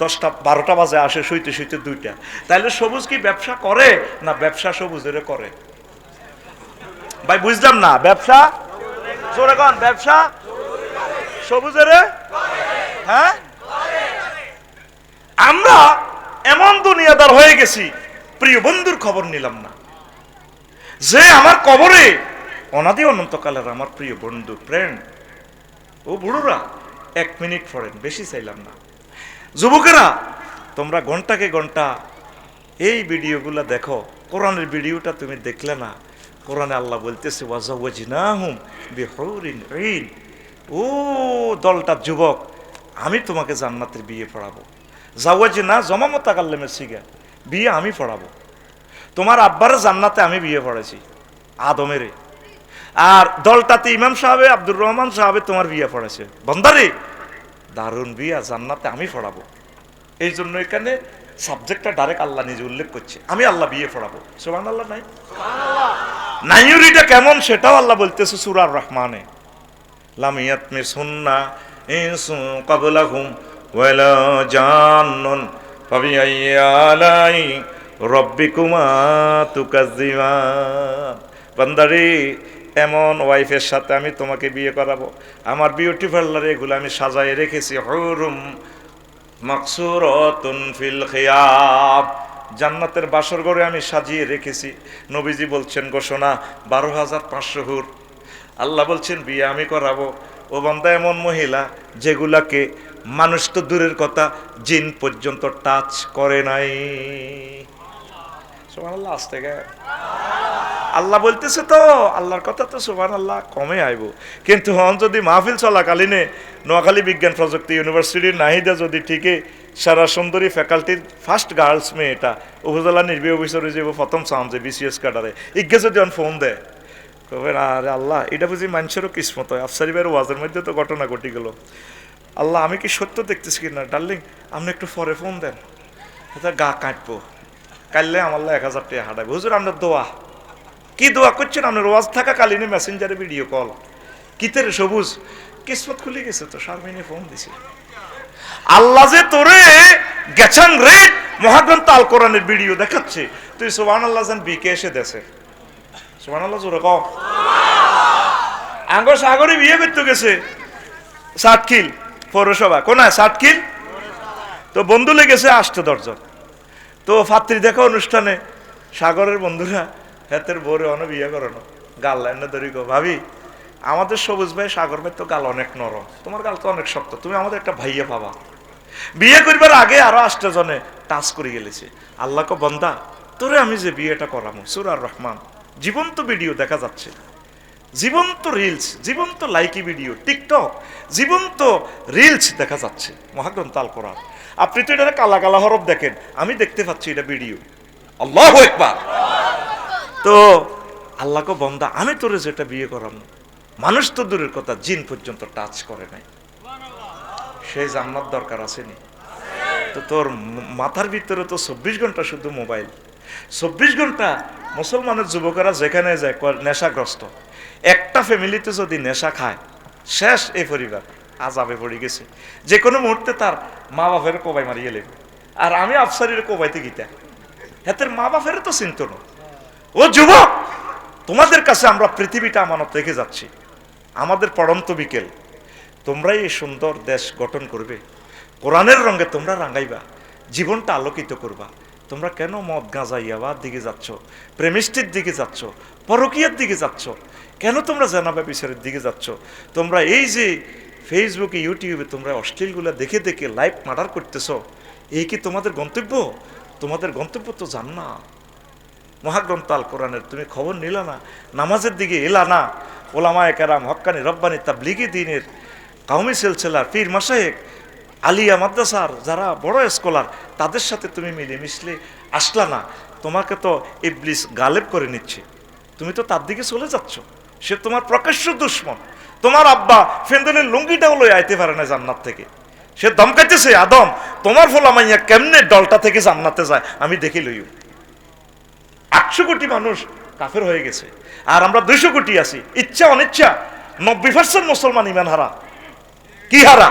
10টা 12টা বাজে আসে, শুইতে শুইতে 2টা। তাইলে সবুজ কি ব্যবসা করে না ব্যবসা সবুজের করে? ভাই বুঝলাম না, ব্যবসা জোরে কন, ব্যবসা সবুজের, হ্যাঁ? আমরা এমন দুনিয়াদার হয়ে গেছি, প্রিয় বন্ধুর খবর নিলাম না, যে আমার কবরে অনাদি অনন্তকালের আমার প্রিয় বন্ধু, ফ্রেন্ড। ও বুড়োরা 1 মিনিট পড়েন, বেশি চাইলাম না। যুবকেরা তোমরা ঘন্টাকে ঘন্টা এই ভিডিওগুলো দেখো, কোরআনের ভিডিওটা তুমি দেখলে না? কোরআনে আল্লাহ বলতেছে ওয়াজাওয়াজনাহুম বিহুরিন ঈন, ও দলটা যুবক, আমি তোমাকে জান্নাতের বিয়ে পড়াবো। জাওয়াজনা জমা মুতাকাল্লিমের সিগা, বিয়ে আমি পড়াবো। তোমার আব্বার জান্নাতে আমি বিয়ে পড়াইছি, আদমেরে। আর দলটাতে ইমাম সাহেব আব্দুর রহমান সাহেব তোমার বিয়ে পড়াইছে। বন্দারে দারুণ বিয়া, জান্নাতে আমি পড়াবো। এই জন্য এখানে সাবজেক্টটা ডাইরেক্ট আল্লাহ নিজে উল্লেখ করছে, আমি আল্লাহ বিয়ে পড়াবো। সুবহানাল্লাহ। নাই নাইউরিটা কেমন সেটাও আল্লাহ বলতেছে সূরা রহমানে, লাম ইয়াতমিসুন্না ইনসু ক্বাবলাহুম ওয়ালা জান্নুন ফাবিআইয়ি আলাই রব্বিকুমা তুকাজ্জিবান। বান্দারে এমন ওয়াইফের সাথে আমি তোমাকে বিয়ে করাবো, আমার বিউটি পার্লারে এগুলো আমি সাজায় রেখেছি, হুরুম মাকসুরাতুন ফিল খিয়াব, জান্নাতের বাসর ঘরে আমি সাজিয়ে রেখেছি। নবীজি বলছেন ঘোষণা 12,500 হুর। আল্লাহ বলছেন বিয়ে আমি করাবো। ও বান্দা এমন মহিলা যেগুলাকে মানুষ তো দূরের কথা, জিন পর্যন্ত টাচ করে নাই। সুবহানাল্লাহ। আসতে গে আল্লাহ বলতেছে তো, আল্লাহর কথা তো সুবহানাল্লাহ কমে আইব। কিন্তু হন যদি মাহফিল চলাকালীনে নোয়াখালী বিজ্ঞান প্রযুক্তি ইউনিভার্সিটির নাহিদা যদি ঠিকই সারা সুন্দরী ফ্যাকাল্টির ফার্স্ট গার্লস মেয়ে, এটা উপজেলা নির্বাহী অফিসারে যে প্রথম চান যে বিসিএস কাটারে ইগে যদি অন ফোন দেয়, কবে না আরে আল্লাহ, এটা বুঝি মানুষেরও কিসমত হয়। আফসারি ভাইয়ের ওয়াজের মধ্যে তো ঘটনা ঘটি গেল, আল্লাহ আমি কি সত্য দেখতেছি কিনা, ডার্লিং আপনি একটু পরে ফোন দেন, এটা গা কাটবো, কাললে আমার 1,000 টাকা হাঁটাবে। হুজুর আপনার দোয়া, কি দোয়া করছেন? আপনার ওয়াজ থাকা কালীনে মেসেঞ্জারে ভিডিও কল, কিতের সবুজ কিসমত খুলে গেছে তো, শারমিনে ফোন দিছে। আল্লাহ যে তোরে গেছান রে মহাগ্রন্থ আল কোরআনের ভিডিও দেখাচ্ছে, তুই সুবহানাল্লাহ জান বিকে এসে দেশে। সুবহানাল্লাহ জোরে কও। আঙ্গ সাগরে বিয়ে করতে গেছে সাতখিল পৌরসভা, কোনায় সাতখিল, তো বন্ধু লেগেছে 8-10 জন। তো ফাত্রী দেখা অনুষ্ঠানে সাগরের বন্ধুরা হাতের বোরে অন বিয়ে করানো, গাল লাইন ধরি গো, ভাবি আমাদের সবুজ ভাই সাগর ভাই তো গাল অনেক নরম, তোমার গাল তো অনেক শক্ত, তুমি আমাদের একটা ভাইয়া পাবা। বিয়ে করবার আগে আরো 8 জনে টাচ করে গেলেছে। আল্লাহকে বন্দা তোরে আমি যে বিয়েটা করামো, সূরা রহমান, জীবন্ত ভিডিও দেখা যাচ্ছে, জীবন্ত রিলস, জীবন্ত লাইকি ভিডিও, টিকটক, জীবন্ত রিলস দেখা যাচ্ছে মহাগ্রন্থ আল কোরআন। আপনি তো এটা কালা কালা হরফ দেখেন, আমি দেখতে পাচ্ছি এটা ভিডিও। আল্লাহু আকবার। তো আল্লাহকে বন্দা আমি তোরে যেটা বিয়ে করানো, মানুষ তো দূরের কথা জিন পর্যন্ত টাচ করে নাই, সেই জান্নাত দরকার আসেনি তো? তোর মাথার ভিতরে তো 24 ঘন্টা শুধু মোবাইল, 24 ঘন্টা মুসলমানের যুবকেরা যেখানে যায় নেশাগ্রস্ত। একটা ফ্যামিলিতে যদি নেশা খায়, শেষ এই পরিবার আজাবে পড়ে গেছে, যে কোনো মুহূর্তে তার মা বাপের কোবাই মারিয়ে লেবে। আর আমি আফসারির কোবাইতে গীতা হাতের মা বাপের তো চিন্ত না। ও যুবক, তোমাদের কাছে আমরা পৃথিবীটা আমানত রেখে যাচ্ছি, আমাদের পড়ন্ত বিকেল, তোমরাই এই সুন্দর দেশ গঠন করবে, কোরআনের রঙে তোমরা রাঙাইবা, জীবনটা আলোকিত করবা। তোমরা কেন মদ গাঁজা ইয়াবার দিকে যাচ্ছ, প্রেমিষ্টির দিকে যাচ্ছ, পরকীয়ার দিকে যাচ্ছ? কেন তোমরা জানাবা বিচারের দিকে যাচ্ছ? তোমরা এই যে ফেসবুকে ইউটিউবে তোমরা অশ্লীলগুলো দেখে দেখে লাইভ মার্ডার করতেছ, এই কি তোমাদের গন্তব্য? তোমাদের গন্তব্য তো জান্নাত। মহাগ্রন্থ আল কোরআনের তুমি খবর নিলা না, নামাজের দিকে এলা না, ওলামায়ে কেরাম, হক্কানি রব্বানি তাবলিগি দ্বীনের কওমি সিলসিলার পীর মাশায়েখ আলিয়া মাদ্রাসার যারা বড় স্কলার তাদের সাথে তুমি মিলে মিশলে আসলা না, তোমাকে তো ইবলিস গালেব করে নিচ্ছে, তুমি তো তার দিকে চলে যাচ্ছ। সে তোমার প্রকাশ্য দুশ্মন। তোমার আব্বা ফেন্দনের লুঙ্গিটাও লই আইতে পারে না জান্নাত থেকে, সে দমকাইতেছে, আদম তোমার ফলা মাইয়া কেমনে দলটা থেকে জান্নাতে যায় আমি দেখে লইও। 800 কোটি মানুষ কাফের হয়ে গেছে, আর আমরা 200 কোটি আছি, ইচ্ছা অনিচ্ছা 90% মুসলমান ইমান হারা। কি হারা?